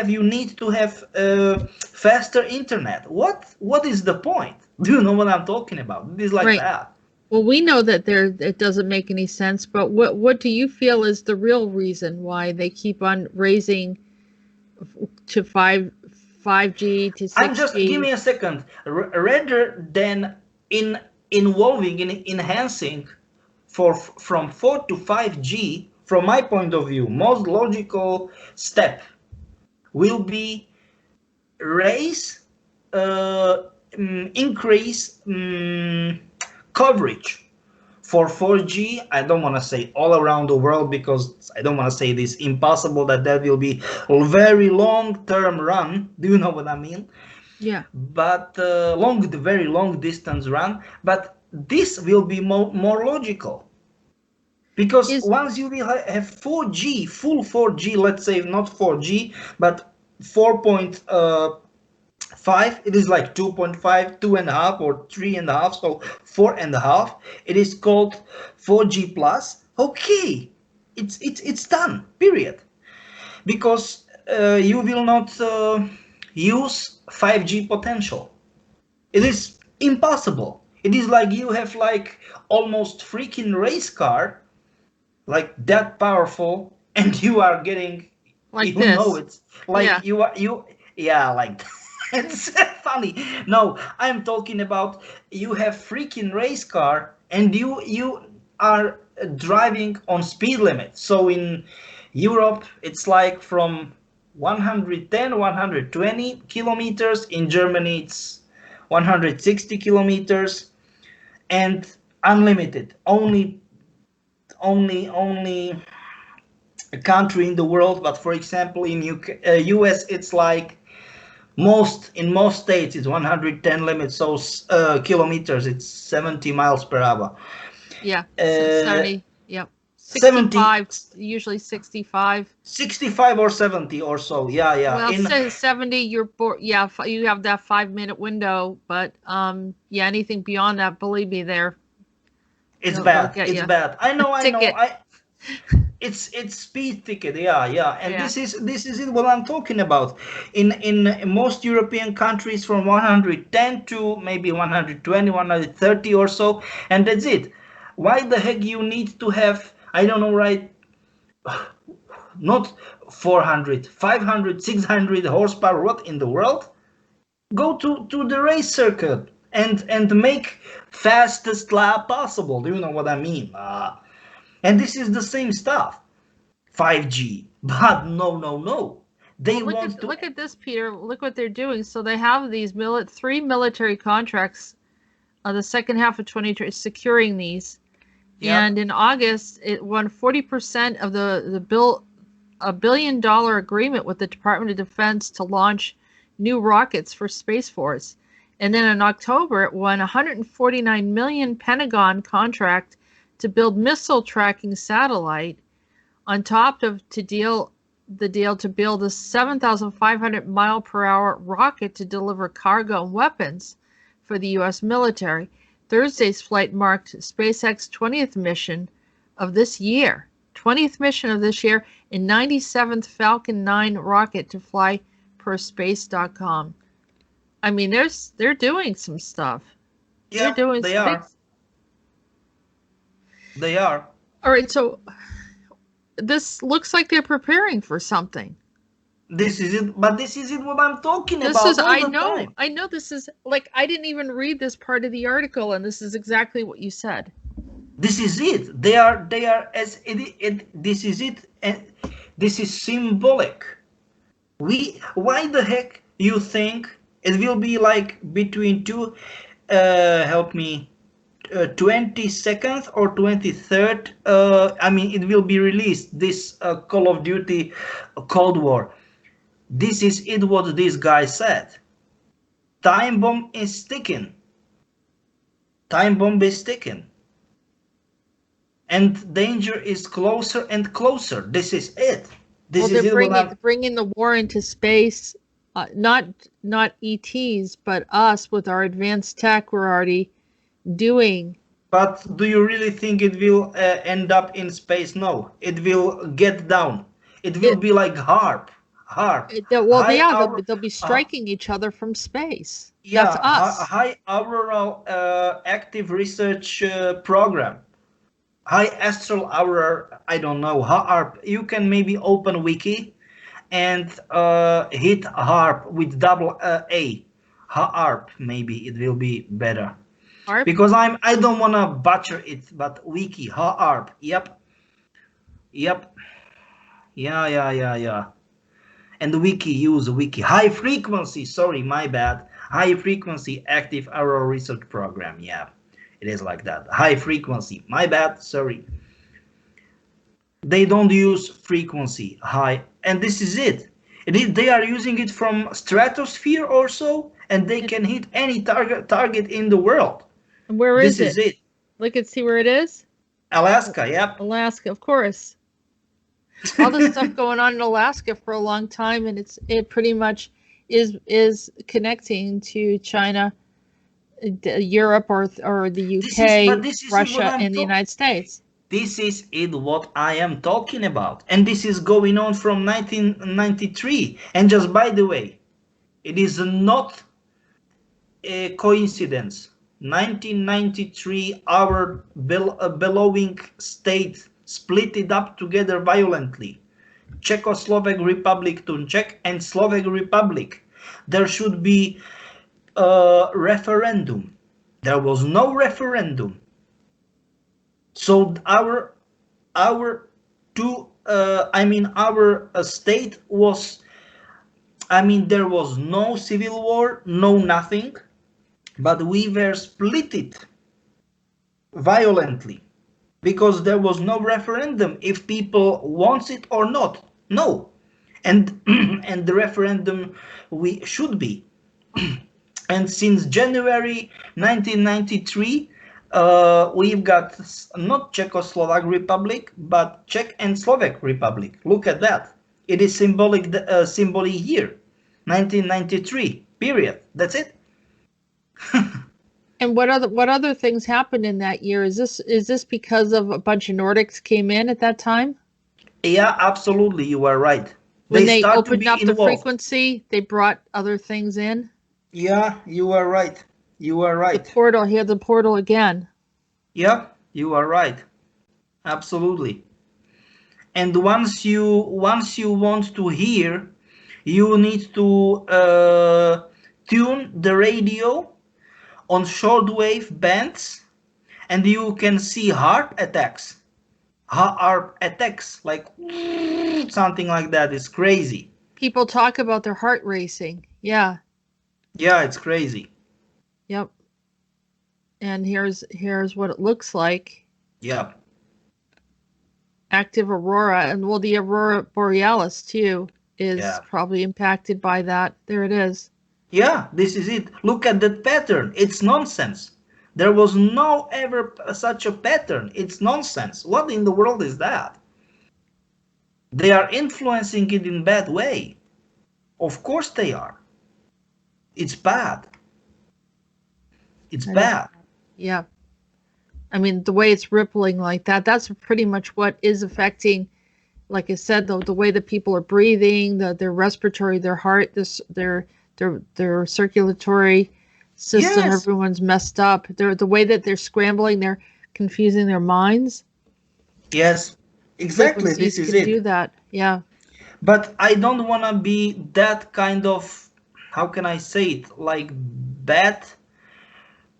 you need to have faster internet? What is the point? Do you know what I'm talking about? It is like Right. that. Well, we know that it doesn't make any sense, but what do you feel is the real reason why they keep on raising to 5G to I'm just, give 6G? me a second. Rather than involving in enhancing from 4 to 5G, from my point of view, most logical step will be increase coverage for 4G. I don't want to say all around the world, because I don't want to say this impossible, that will be a very long-term run. Do you know what I mean? Yeah. But very long distance run. But this will be more logical. Because once you will have 4G, full 4G, let's say not 4G, but 4.5, it is like 2.5, 2.5, or 3.5, so 4.5. It is called 4G plus. Okay, it's done. Period. Because you will not use 5G potential. It is impossible. It is like you have like almost freaking race car, like that powerful, and you are getting, Like you this. know, it's like Yeah. yeah, like it's funny. No, I'm talking about you have freaking race car, and you are driving on speed limit. So in Europe it's like from 110 120 kilometers. In Germany it's 160 kilometers, and unlimited. Only a country in the world, but for example in US it's like in most states it's 110 limit, so kilometers, it's 70 miles per hour. Yeah. 70. Yep. 65, usually 65. 65 or 70 or so. Yeah. Well, 70, you're yeah, you have that 5-minute window, but yeah, anything beyond that, believe me, it's they'll bad. get It's you. bad. I know. Ticket. It's speed ticket. Yeah. And Yeah. this is it what I'm talking about. In most European countries, from 110 to maybe 120, 130 or so, and that's it. Why the heck you need to have, I don't know, right? Not 400, 500, 600 horsepower. What in the world? Go to the race circuit and make fastest lap possible. Do you know what I mean? And this is the same stuff. 5G. But no. They Well, want to. look at this, Peter. Look what they're doing. So they have these 3 military contracts. The second half of 2020 securing these, and in August it won 40% of the bill, a $1 billion agreement with the Department of Defense to launch new rockets for Space Force. And then in October, it won $149 million Pentagon contract to build missile tracking satellite, on top of the deal to build a 7,500 mile per hour rocket to deliver cargo and weapons for the U.S. military. Thursday's flight marked SpaceX's 20th mission of this year. 20th mission of this year, and 97th Falcon 9 rocket to fly per space.com. I mean, they're doing some stuff. Yeah, They're doing they are. They are. All right, so this looks like they're preparing for something. This is it, but this is it what I'm talking This about is, all I the know, time. I know this is, like, I didn't even read this part of the article, and this is exactly what you said. This is it. They are as this is it. This is symbolic. Why the heck you think it will be like between two, help me, 22nd or 23rd? I mean, it will be released, this Call of Duty Cold War. This is it what this guy said. Time bomb is ticking. Time bomb is ticking. And danger is closer and closer. This is it. This is they're bringing the war into space. Not ETs, but us with our advanced tech. We're already doing But do you really think it will end up in space? No, it will get down. It will be like HAARP. HAARP. Well, High yeah, hour, they'll be striking each other from space. That's yeah, us. high auroral active research program. High astral aurora, I don't know, HAARP. You can maybe open wiki and hit HAARP with double A. HAARP, maybe it will be better. HAARP. Because I don't wanna butcher it, but wiki, HAARP. Yep. Yep. Yeah. And wiki, use wiki. High frequency, sorry, my bad. High frequency active auroral research program. Yeah, it is like that. High frequency, my bad, sorry. They don't use frequency high, and this is it. They are using it from stratosphere or so, and they can hit any target in the world. And where This is it? Look and see where it is. Alaska, yep. Alaska, of course. All this stuff going on in Alaska for a long time, and it pretty much is connecting to China, Europe, or the UK, Russia, and the United States. This is what I am talking about, and this is going on from 1993. And just by the way, it is not a coincidence. 1993, our bellowing state split it up together violently. Czechoslovak Republic to Czech and Slovak Republic. There should be a referendum. There was no referendum. So our state was, there was no civil war, no nothing, but we were split violently because there was no referendum if people wants it or not. No, and and the referendum we should be. And since January 1993. We've got not Czechoslovak Republic, but Czech and Slovak Republic. Look at that. It is symbolic year, 1993. Period. That's it. And what other things happened in that year? Is this because of a bunch of Nordics came in at that time? Yeah, absolutely. You are right. When they opened up the frequency, they brought other things in. Yeah, you are right. You are right. The portal, he had the portal again. Yeah, you are right. Absolutely. And once you want to hear, you need to tune the radio on shortwave bands, and you can see HAARP attacks. HAARP attacks, like something like that. Is crazy. People talk about their heart racing. Yeah. Yeah, it's crazy. Yep. And here's what it looks like. Yeah. Active aurora, and well, the aurora borealis too is probably impacted by that. There it is. Yeah, this is it. Look at that pattern. It's nonsense. There was no ever such a pattern. It's nonsense. What in the world is that? They are influencing it in bad way. Of course they are. It's bad. It's bad. Yeah. I mean, the way it's rippling like that, that's pretty much what is affecting, like I said, the way that people are breathing, their respiratory, their heart, their circulatory system, everyone's messed up. The way that they're scrambling, they're confusing their minds. Yes, exactly. This is it. Do that. Yeah. But I don't want to be that kind of, how can I say it, like bad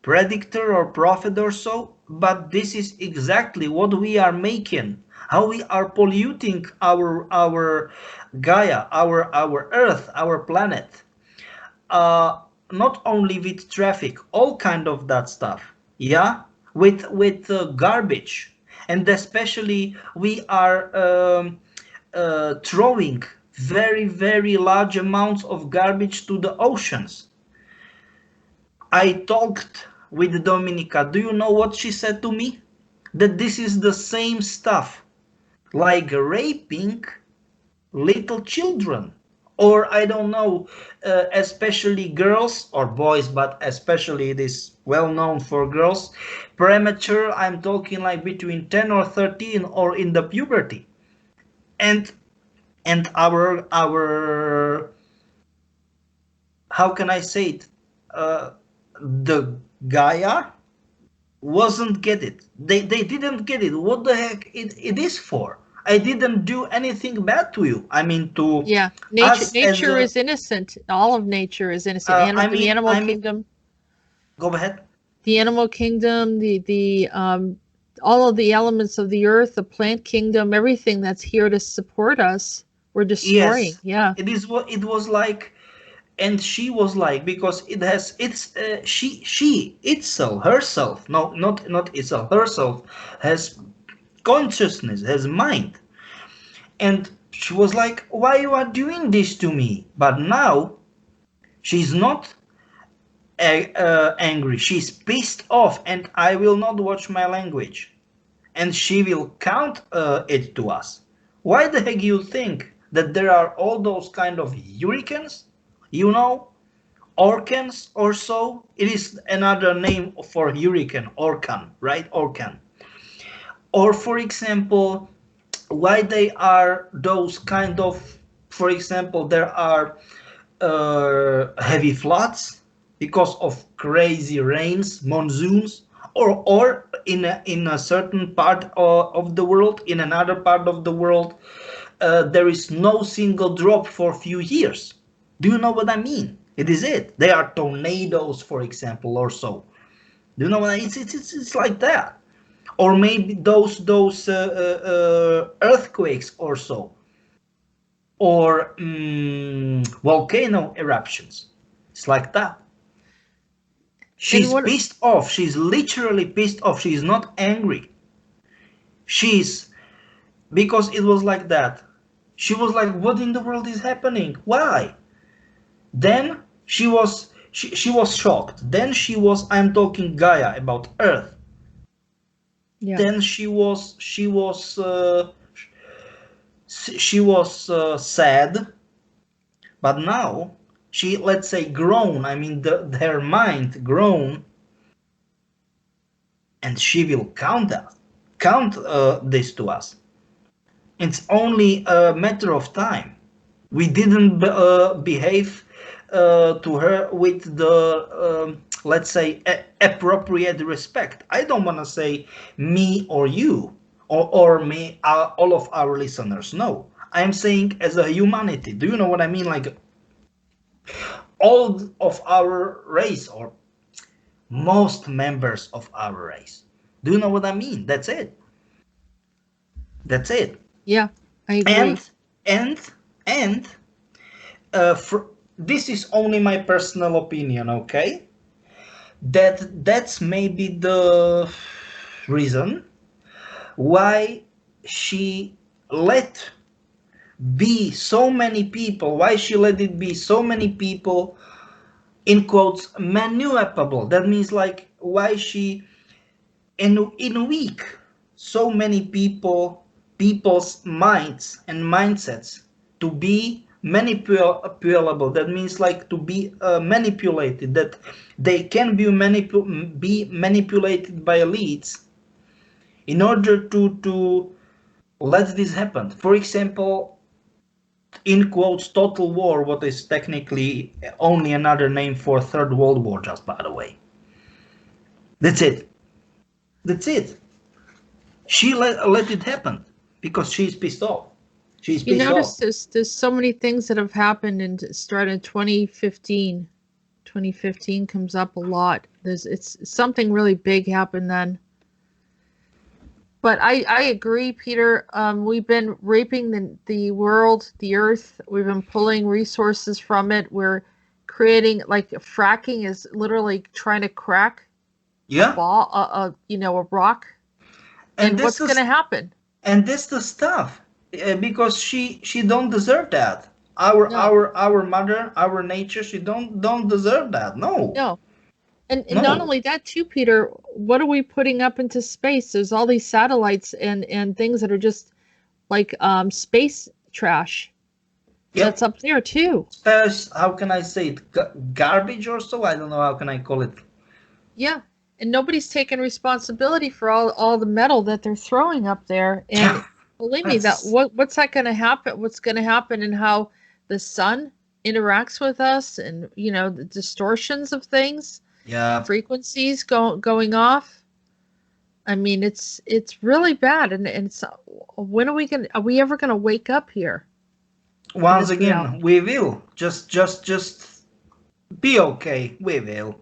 predictor or prophet or so, but this is exactly what we are making, how we are polluting our Gaia, our Earth, our planet, not only with traffic, all kind of that stuff, yeah, with garbage, and especially we are throwing very large amounts of garbage to the oceans. I talked with Dominica. Do you know what she said to me? That this is the same stuff like raping little children or I don't know, especially girls or boys, but especially it is well known for girls, premature, I'm talking like between 10 or 13 or in the puberty. And our how can I say it, the Gaia wasn't get it. They didn't get it. What the heck it is for? I didn't do anything bad to you. I mean, to Yeah, us as nature a, is innocent. All of nature is innocent. The animal kingdom, go ahead. the animal kingdom, the all of the elements of the earth, the plant kingdom, everything that's here to support us, we're destroying. Yes, Yeah, it is what it was like, and she was like, because it has it's she itself herself, no, not itself, herself has consciousness, has mind. And she was like, why you are doing this to me? But now she's not angry, she's pissed off, and I will not watch my language, and she will count it to us. Why the heck you think that there are all those kind of hurricanes, you know, orcans or so? It is another name for hurricane, orkan, right? Orkan. Or for example, why they are those kind of, for example, there are heavy floods because of crazy rains, monsoons, or in a certain part of the world, in another part of the world, there is no single drop for a few years. Do you know what I mean? It is it. They are tornadoes, for example, or so. Do you know what I mean? It's like that. Or maybe those earthquakes or so, or volcano eruptions. It's like that. and She's what? pissed off. She's literally pissed off. She's not angry. She's, because it was like that. She was like, "What in the world is happening? Why?" Then she was shocked. Then she was, I'm talking Gaia, about Earth. Yeah, Then she was sad, but now she, let's say, grown. I mean, her mind grown, and she will count this to us. It's only a matter of time. We didn't behave to her with the let's say appropriate respect. I don't want to say me or you, or me, all of our listeners. No, I'm saying as a humanity. Do you know what I mean? Like, all of our race, or most members of our race. Do you know what I mean? That's it. That's it. yeah, I agree. And and for, this is only my personal opinion, okay? That's maybe the reason why she let be so many people, why she let it be so many people, in quotes, manipulable. That means, like, why she, in a week, so many people's minds and mindsets to be manipulable. That means, like, to be manipulated, that they can be manipulated by elites in order to let this happen. For example, in quotes, total war, what is technically only another name for Third World War, just by the way. That's it. That's it. She let it happen because she's pissed off. She's You pissed notice off. there's so many things that have happened and started 2015. 2015 comes up a lot. It's something really big happened then. But I agree, Peter. We've been raping the world, the earth. We've been pulling resources from it. We're creating, like, fracking is literally trying to crack Yeah. a rock. And this what's is, going to happen? and this the stuff, because she don't deserve that. Our No, our mother, our nature, she don't deserve that. No. no. And not No. only that, too, Peter, what are we putting up into space? There's all these satellites and things that are just like space trash. Yep. That's up there too. How can I say it? Garbage or so? I don't know how can I call it. Yeah, and nobody's taking responsibility for all the metal that they're throwing up there. And believe me, that what's that going to happen? What's going to happen, and how the sun interacts with us, and the distortions of things, Yeah. frequencies going off. I mean, it's really bad, and it's when are we ever going to wake up here? Once again, we will just be okay. We will.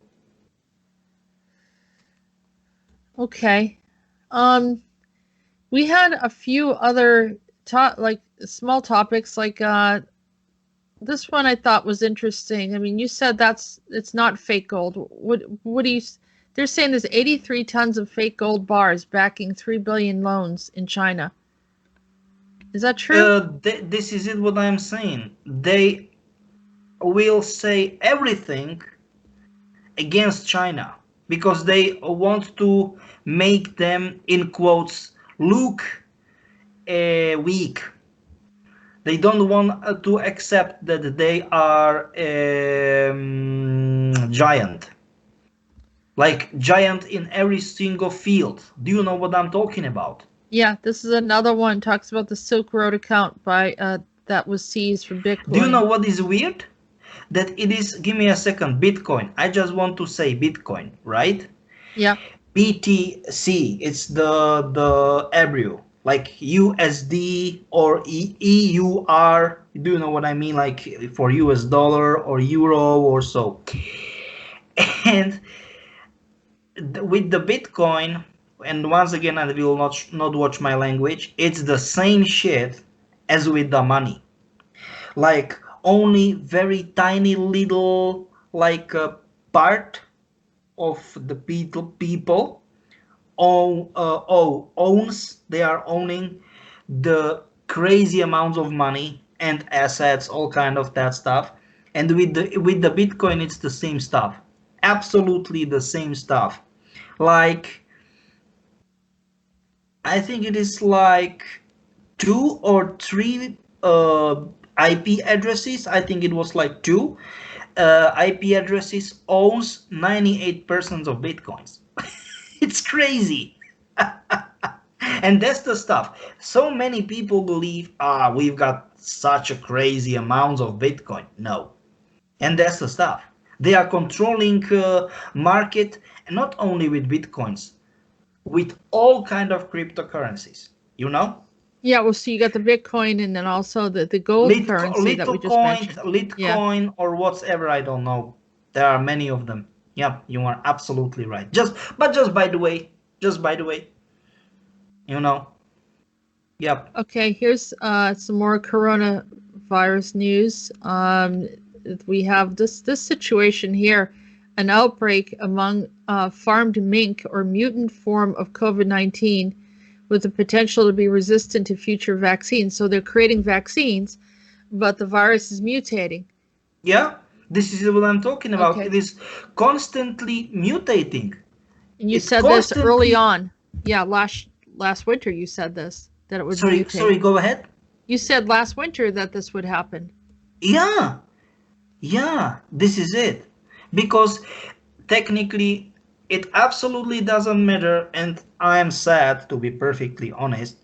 Okay. We had a few other small topics, like this one I thought was interesting. I mean, you said it's not fake gold. What do you? They're saying there's 83 tons of fake gold bars backing 3 billion loans in China. Is that true? This is it. What I'm saying. They will say everything against China because they want to make them, in quotes, look weak. They don't want to accept that they are giant. Like giant in every single field. Do you know what I'm talking about? Yeah, this is another one. Talks about the Silk Road account that was seized from Bitcoin. Do you know what is weird? That it is, give me a second, Bitcoin. I just want to say Bitcoin, right? Yeah. BTC, it's the abbrew, like USD or EUR. Do you know what I mean? Like for US dollar or euro or so. And with the Bitcoin, and once again, I will not watch my language, it's the same shit as with the money. Like only very tiny little like part of the people owns, they are owning the crazy amounts of money and assets, all kind of that stuff. And with the Bitcoin, it's the same stuff, absolutely the same stuff. Like I think it is like 2 or 3 IP addresses. I think it was like 2 IP addresses owns 98% of Bitcoins. It's crazy. And that's the stuff. So many people believe, we've got such a crazy amount of Bitcoin. No. And that's the stuff. They are controlling market, not only with Bitcoins, with all kind of cryptocurrencies, you know? Yeah, well, so you got the Bitcoin and then also the gold currency that we just mentioned. Litecoin or whatever, I don't know. There are many of them. Yeah, you are absolutely right. Just by the way, you know. Yep. Okay, here's some more coronavirus news. We have this situation here, an outbreak among farmed mink or mutant form of COVID-19 with the potential to be resistant to future vaccines. So they're creating vaccines, but the virus is mutating. Yeah, this is what I'm talking about. Okay. It is constantly mutating. And you said this early on. Yeah, last winter you said this, that it would mutate. Sorry, go ahead. You said last winter that this would happen. Yeah, this is it. Because technically it absolutely doesn't matter, and I am sad, to be perfectly honest,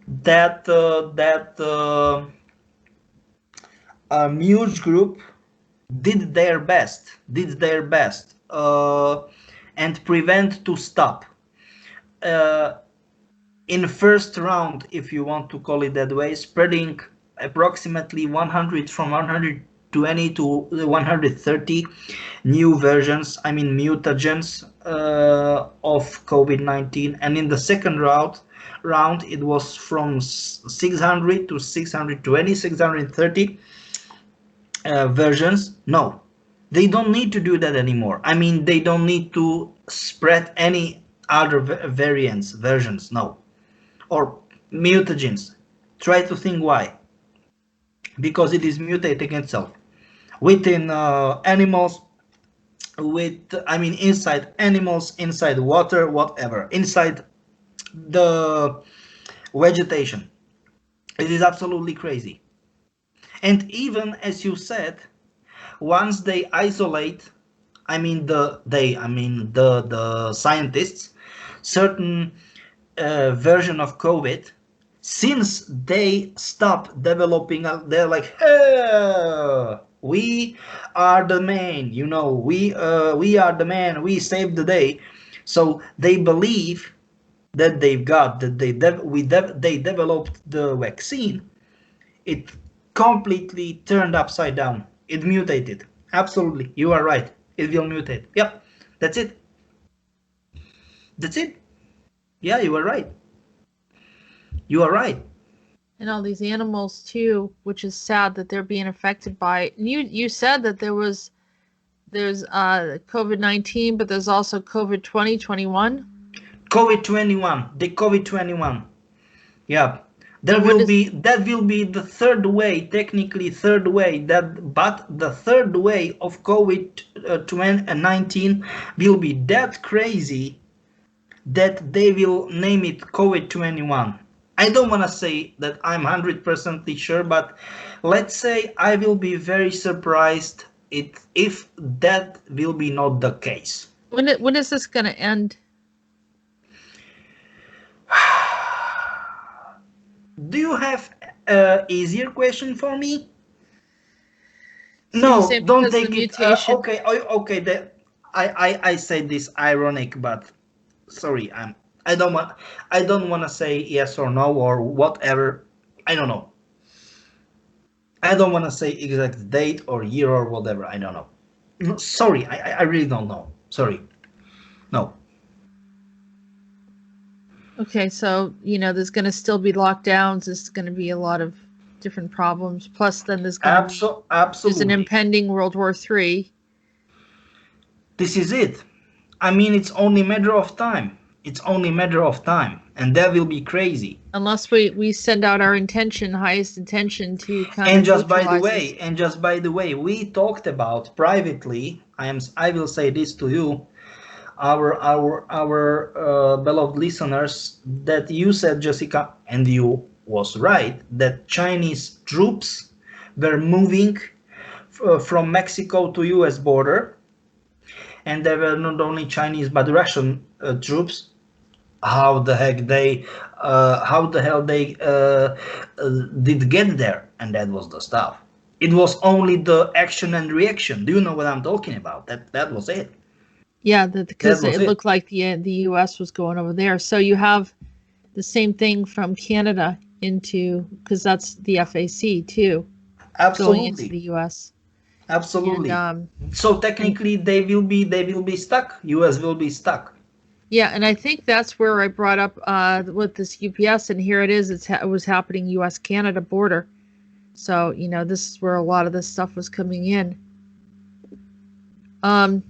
that a huge group did their best and prevent to stop. In first round, if you want to call it that way, spreading approximately 100 from 120 to 130 new versions, I mean mutagens of COVID-19, and in the second round it was from 600 to 620, 630 versions. No, they don't need to do that anymore. I mean, they don't need to spread any other versions. No, or mutagens. Try to think why. Because it is mutating itself within animals, inside animals, inside water, whatever, inside the vegetation. It is absolutely crazy. And even as you said, once they isolate, the scientists, certain version of COVID, since they stop developing, they're like, hey, we are the man, we are the man, we saved the day. So they believe that they developed the vaccine. It completely turned upside down. It mutated. Absolutely, you are right. It will mutate. Yep, that's it. That's it. Yeah, you are right. You are right. And all these animals too, which is sad that they're being affected by it. You said that there's COVID-19, but there's also COVID 2021. COVID-21, the COVID-21. Yeah, that will be the third way, technically third way. But the third way of COVID-19 will be that crazy that they will name it COVID-21. I don't want to say that I'm 100% sure, but let's say I will be very surprised if that will be not the case. When is this going to end? Do you have an easier question for me? No, don't take it. Okay. I say this ironic, but sorry, I don't want to say yes or no or whatever. I don't know. I don't want to say exact date or year or whatever. I don't know. No, sorry, I really don't know. Sorry. No. Okay, so there's going to still be lockdowns. There's going to be a lot of different problems. Plus, then there's going to be there's an impending World War III. This is it. I mean, it's only a matter of time. It's only a matter of time, and that will be crazy. Unless we send out our highest intention to kind and of just by the way, we talked about privately. I will say this to you, our beloved listeners, that you said, Jessica, and you was right, that Chinese troops were moving from Mexico to U.S. border, and there were not only Chinese but Russian troops. How the hell they did get there? And that was the stuff. It was only the action and reaction. Do you know what I'm talking about? That was it. Yeah, because it looked like the U.S. was going over there. So you have the same thing from Canada because that's the FAC too. Absolutely. Going into the U.S. Absolutely. So technically, they will be stuck. U.S. will be stuck. Yeah, and I think that's where I brought up with this UPS, and here it is. It was happening U.S.-Canada border. So this is where a lot of this stuff was coming in. But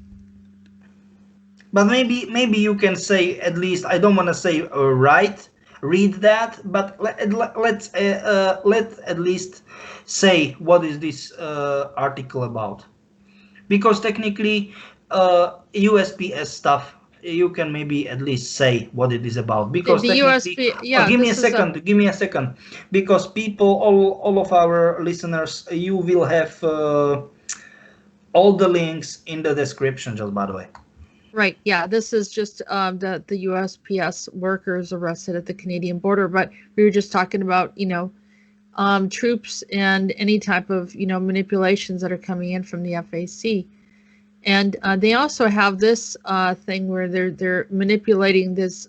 maybe you can say, at least, I don't want to say read that, but let's at least say what is this article about, because technically USPS stuff, you can maybe at least say what it is about, because the USP, yeah. Give me a second, because people, all of our listeners, you will have all the links in the description, just by the way. Right. Yeah. This is just the USPS workers arrested at the Canadian border. But we were just talking about, troops and any type of, manipulations that are coming in from the FAC. And they also have this thing where they're manipulating this.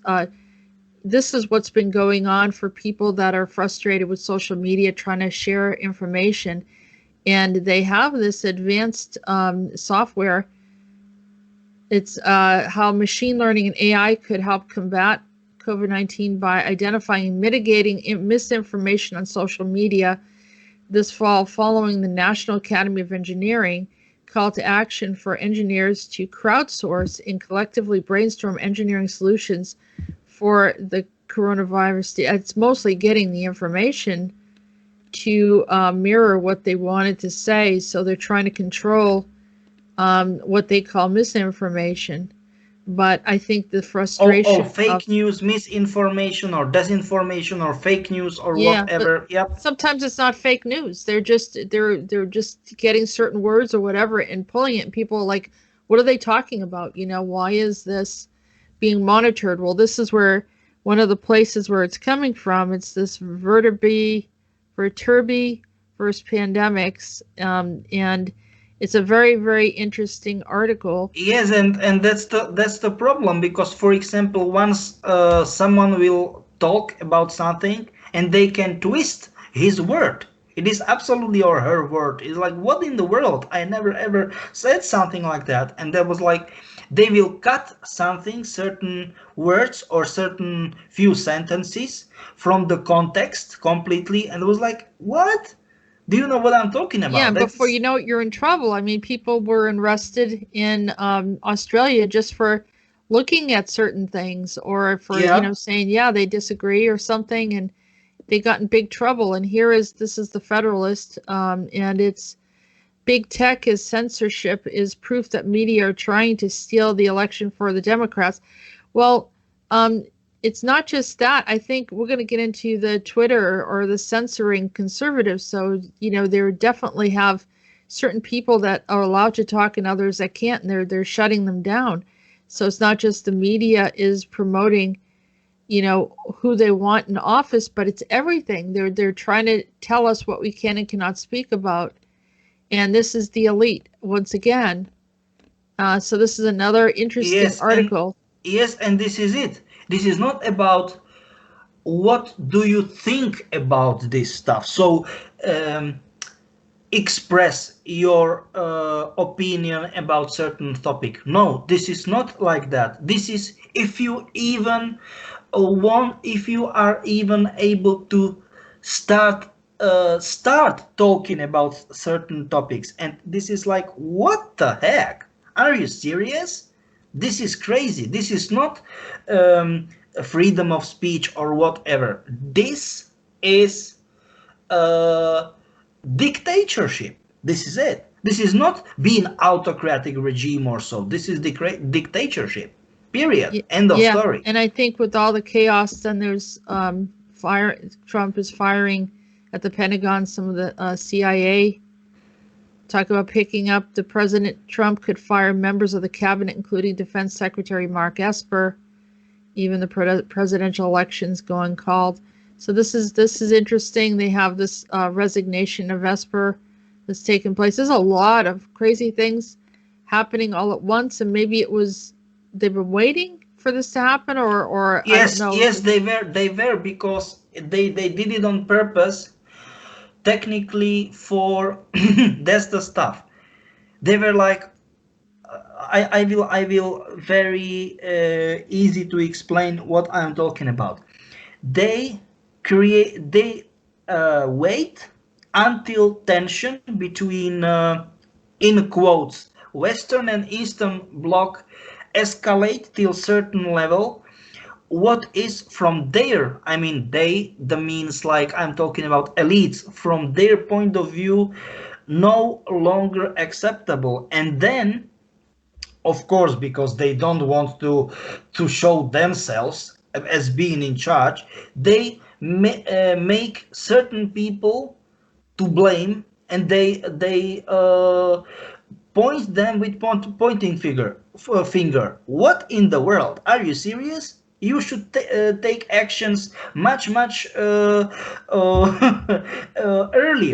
This is what's been going on for people that are frustrated with social media, trying to share information. And they have this advanced software. It's how machine learning and AI could help combat COVID-19 by identifying and mitigating misinformation on social media this fall, following the National Academy of Engineering call to action for engineers to crowdsource and collectively brainstorm engineering solutions for the coronavirus. It's mostly getting the information to mirror what they wanted to say. So they're trying to control what they call misinformation. But I think the Or frustration fake of, news, misinformation, or disinformation, or fake news, or yeah, but whatever. Yep. sometimes it's not fake news. They're just getting certain words or whatever and pulling it. And people are like, what are they talking about? Why is this being monitored? Well, this is where one of the places where it's coming from. It's this verturbi versus pandemics, and it's a very, very interesting article. Yes, and that's the problem, because, for example, once someone will talk about something and they can twist his word. It is absolutely, or her word. It's like, what in the world? I never ever said something like that. And that was like, they will cut something, certain words or certain few sentences from the context completely. And it was like, what? Do you know what I'm talking Yeah, about? and before That's you know it, you're in trouble. I mean, people were arrested in Australia just for looking at certain things or for, yeah. saying, yeah, they disagree or something, and they got in big trouble. And this is the Federalist, and it's big tech is censorship is proof that media are trying to steal the election for the Democrats. Well, um, it's not just that. I think we're going to get into the Twitter or the censoring conservatives. So, there definitely have certain people that are allowed to talk and others that can't, and they're shutting them down. So it's not just the media is promoting, who they want in office, but it's everything. They're trying to tell us what we can and cannot speak about. And this is the elite once again. So this is another interesting Yes, and article. yes, and this is it. This is not about what do you think about this stuff. So um, express your opinion about certain topic. No, this is not like that. This is if you even if you are even able to start talking about certain topics, and this is like, what the heck? Are you serious? This is crazy. This is not freedom of speech or whatever. This is dictatorship. This is it. This is not being autocratic regime or so. This is dictatorship. Period. End of Yeah, story. and I think with all the chaos, then there's fire. Trump is firing at the Pentagon some of the CIA. Talk about picking up. The President Trump could fire members of the cabinet, including Defense Secretary Mark Esper. Even the presidential elections going called. So this is interesting. They have this resignation of Esper that's taken place. There's a lot of crazy things happening all at once, and maybe they've been waiting for this to happen, or I don't Yes, know. yes, they were because they did it on purpose, technically for that's the stuff. They were like, I will very easy to explain what I'm talking about. They wait until tension between in quotes Western and Eastern bloc escalate till certain level. What is from their, I mean, the means, like, I'm talking about elites, from their point of view, no longer acceptable. And then, of course, because they don't want to show themselves as being in charge, they make certain people to blame, and they point them with pointing finger. What in the world? Are you serious? You should take actions much earlier.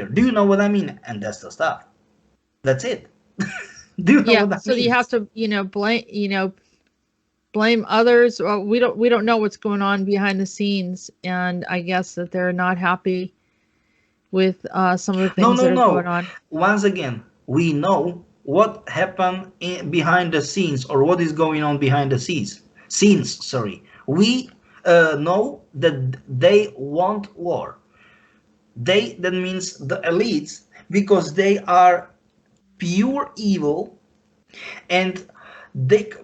Do you know what I mean? And that's the stuff. That's it. Do you know Yeah, what I so you mean? have to blame others. Well, we don't know what's going on behind the scenes, and I guess that they're not happy with some of the No, things no, that are going no. on. Once again, we know what happened behind the scenes, or what is going on behind the scenes. Scenes, sorry. We know that they want war. That means the elites, because they are pure evil, and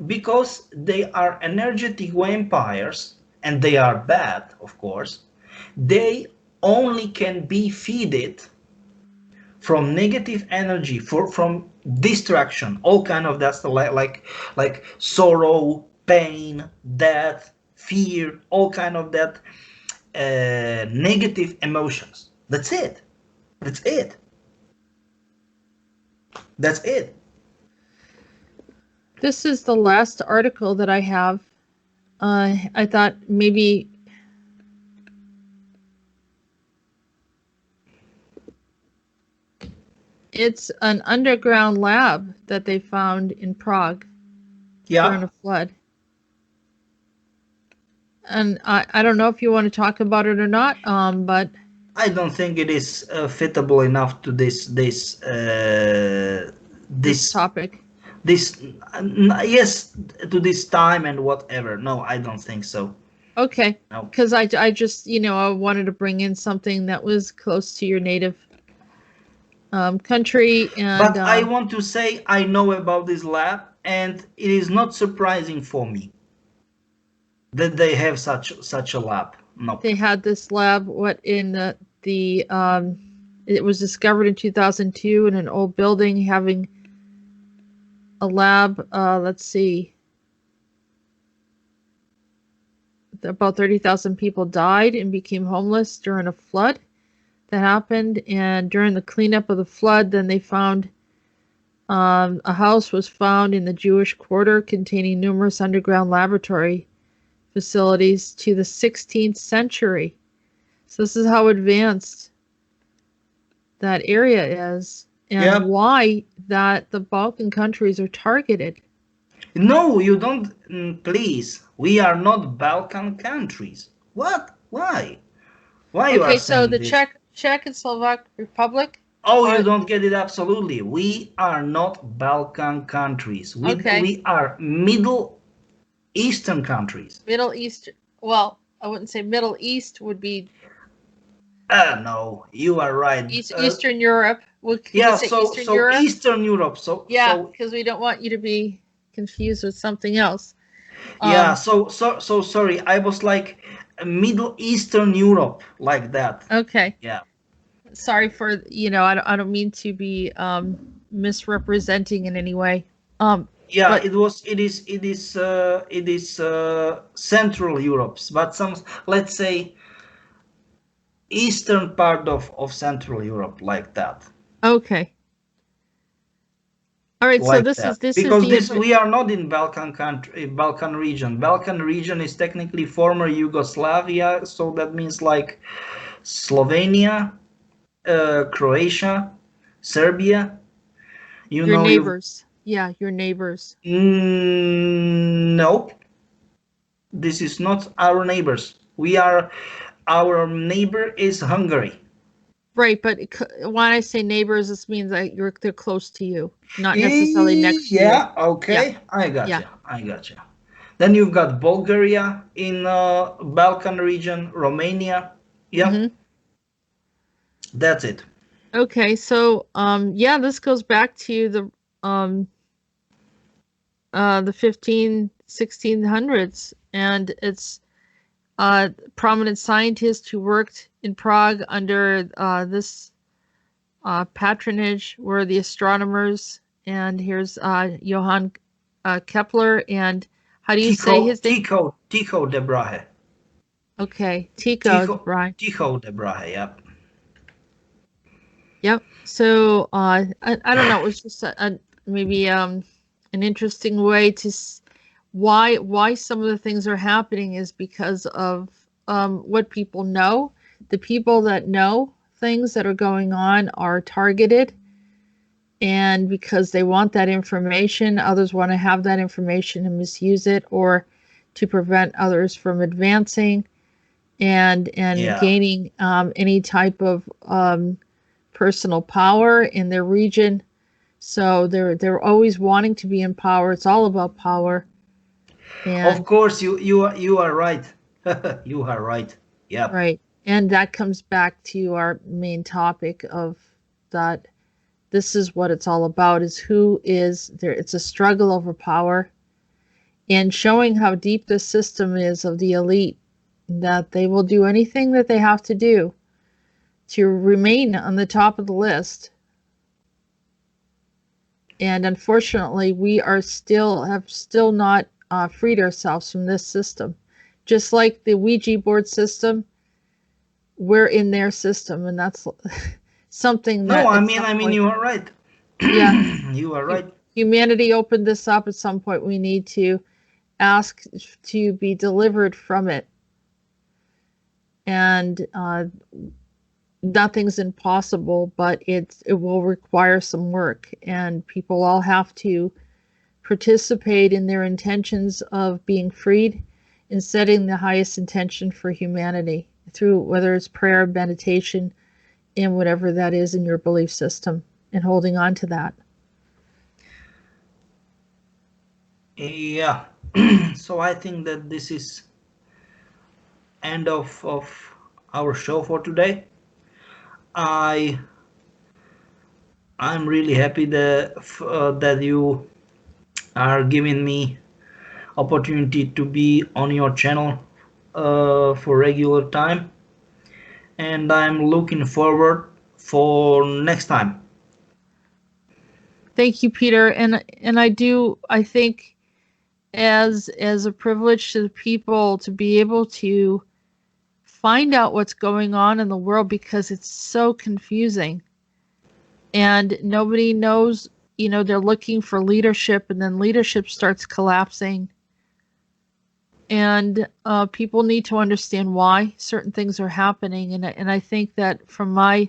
because they are energetic vampires, and they are bad, of course. They only can be fed from negative energy, from distraction, all kind of that's like sorrow, pain, death, fear, all kind of that negative emotions. That's it. That's it. That's it. This is the last article that I have. I thought maybe it's an underground lab that they found in Prague during Yeah, a flood. And I don't know if you want to talk about it or not, but I don't think it is fitable enough to this this topic. this yes, to this time and whatever. No, I don't think so. Okay, No. because I just, I wanted to bring in something that was close to your native country. And But I want to say I know about this lab, and it is not surprising for me that they have such a lab. No. they had this lab, it was discovered in 2002 in an old building having a lab. Let's see. About 30,000 people died and became homeless during a flood that happened. And during the cleanup of the flood, then they found a house was found in the Jewish quarter containing numerous underground laboratory facilities to the 16th century. So this is how advanced that area is, and why that the Balkan countries are targeted. No, you don't. Please, we are not Balkan countries. What? Why? Why you are So saying the this? Czech and Slovak Republic. Oh, you don't get it. Absolutely, we are not Balkan countries. We are Middle Eastern countries. Middle East. Well, I wouldn't say Middle East would be. No, you are right. Eastern Europe. Yeah, say so Eastern Europe. Eastern Europe. So yeah, because we don't want you to be confused with something else. Yeah, so sorry. I was like Middle Eastern Europe, like that. Okay. Yeah. Sorry for I don't mean to be misrepresenting in any way. Yeah, but it is Central Europe, but some, let's say, eastern part of Central Europe, like that. Okay. All right, like so this that. is this because is this we are not in Balkan region. Balkan region is technically former Yugoslavia, so that means like Slovenia, Croatia, Serbia. your neighbors. Yeah, your neighbors. Nope. This is not our neighbors. Our neighbor is Hungary. Right, but when I say neighbors, this means that they're close to you, not necessarily next to you. Yeah, okay. Yeah. I got you. Then you've got Bulgaria in Balkan region, Romania. Yeah. Mm-hmm. That's it. Okay, so yeah, this goes back to the 1600s, and it's prominent scientists who worked in Prague under this patronage were the astronomers. And here's Johann Kepler, and how do you say his name? Tycho de Brahe. Okay, Tycho de Brahe. Tycho de Brahe, yep. Yep. So I don't know. It was just maybe an interesting way to why some of the things are happening is because of what people know. The people that know things that are going on are targeted, and because they want that information, others want to have that information and misuse it, or to prevent others from advancing and gaining any type of personal power in their region. So they're always wanting to be in power. It's all about power. And of course, you are right. You are right. Yeah. Right. And that comes back to our main topic of that. This is what it's all about: is who is there. It's a struggle over power, and showing how deep the system is of the elite, that they will do anything that they have to do to remain on the top of the list. And unfortunately, we are still not freed ourselves from this system. Just like the Ouija board system, we're in their system, and that's something that. No, I mean, you are right. Yeah, you are right. Humanity opened this up. At some point, we need to ask to be delivered from it, and nothing's impossible, but it will require some work, and people all have to participate in their intentions of being freed and setting the highest intention for humanity through whether it's prayer, meditation, and whatever that is in your belief system, and holding on to that. Yeah. So I think that this is end of our show for today. I'm really happy that you are giving me opportunity to be on your channel for regular time, and I'm looking forward for next time. Thank you, Peter. And I think as a privilege to the people to be able to find out what's going on in the world, because it's so confusing and nobody knows. They're looking for leadership, and then leadership starts collapsing, and people need to understand why certain things are happening. And I think that from my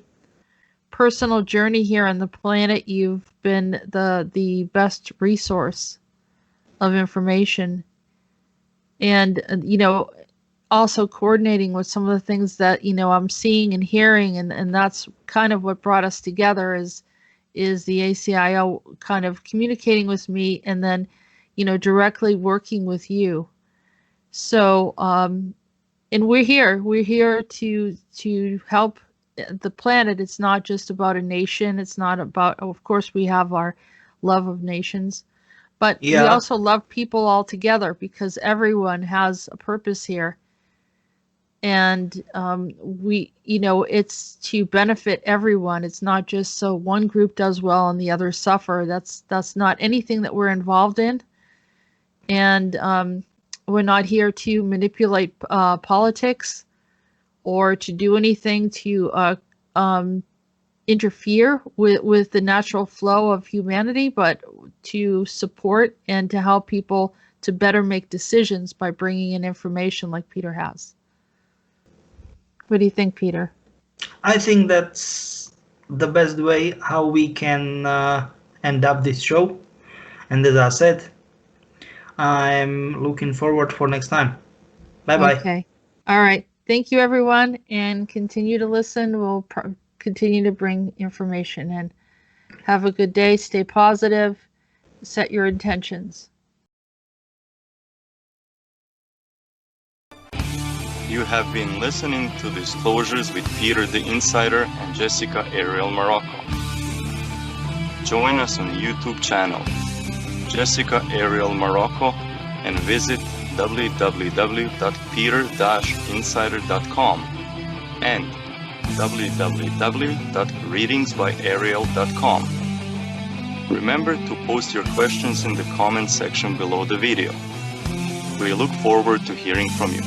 personal journey here on the planet, you've been the best resource of information, and also coordinating with some of the things that I'm seeing and hearing, and that's kind of what brought us together is the ACIO kind of communicating with me, and then directly working with you. So and we're here to help the planet. It's not just about a nation. It's not about, of course we have our love of nations, but we also love people all together, because everyone has a purpose here. And it's to benefit everyone. It's not just so one group does well and the others suffer. That's not anything that we're involved in. And we're not here to manipulate politics or to do anything to interfere with the natural flow of humanity, but to support and to help people to better make decisions by bringing in information like Peter has. What do you think, Peter? I think that's the best way how we can end up this show. And as I said, I'm looking forward for next time. Bye-bye. Okay. All right. Thank you, everyone, and continue to listen. We'll continue to bring information in. Have a good day. Stay positive. Set your intentions. You have been listening to Disclosures with Peter the Insider and Jessica Ariel Morocco. Join us on YouTube channel Jessica Ariel Morocco and visit www.peter-insider.com and www.readingsbyariel.com. Remember to post your questions in the comment section below the video. We look forward to hearing from you.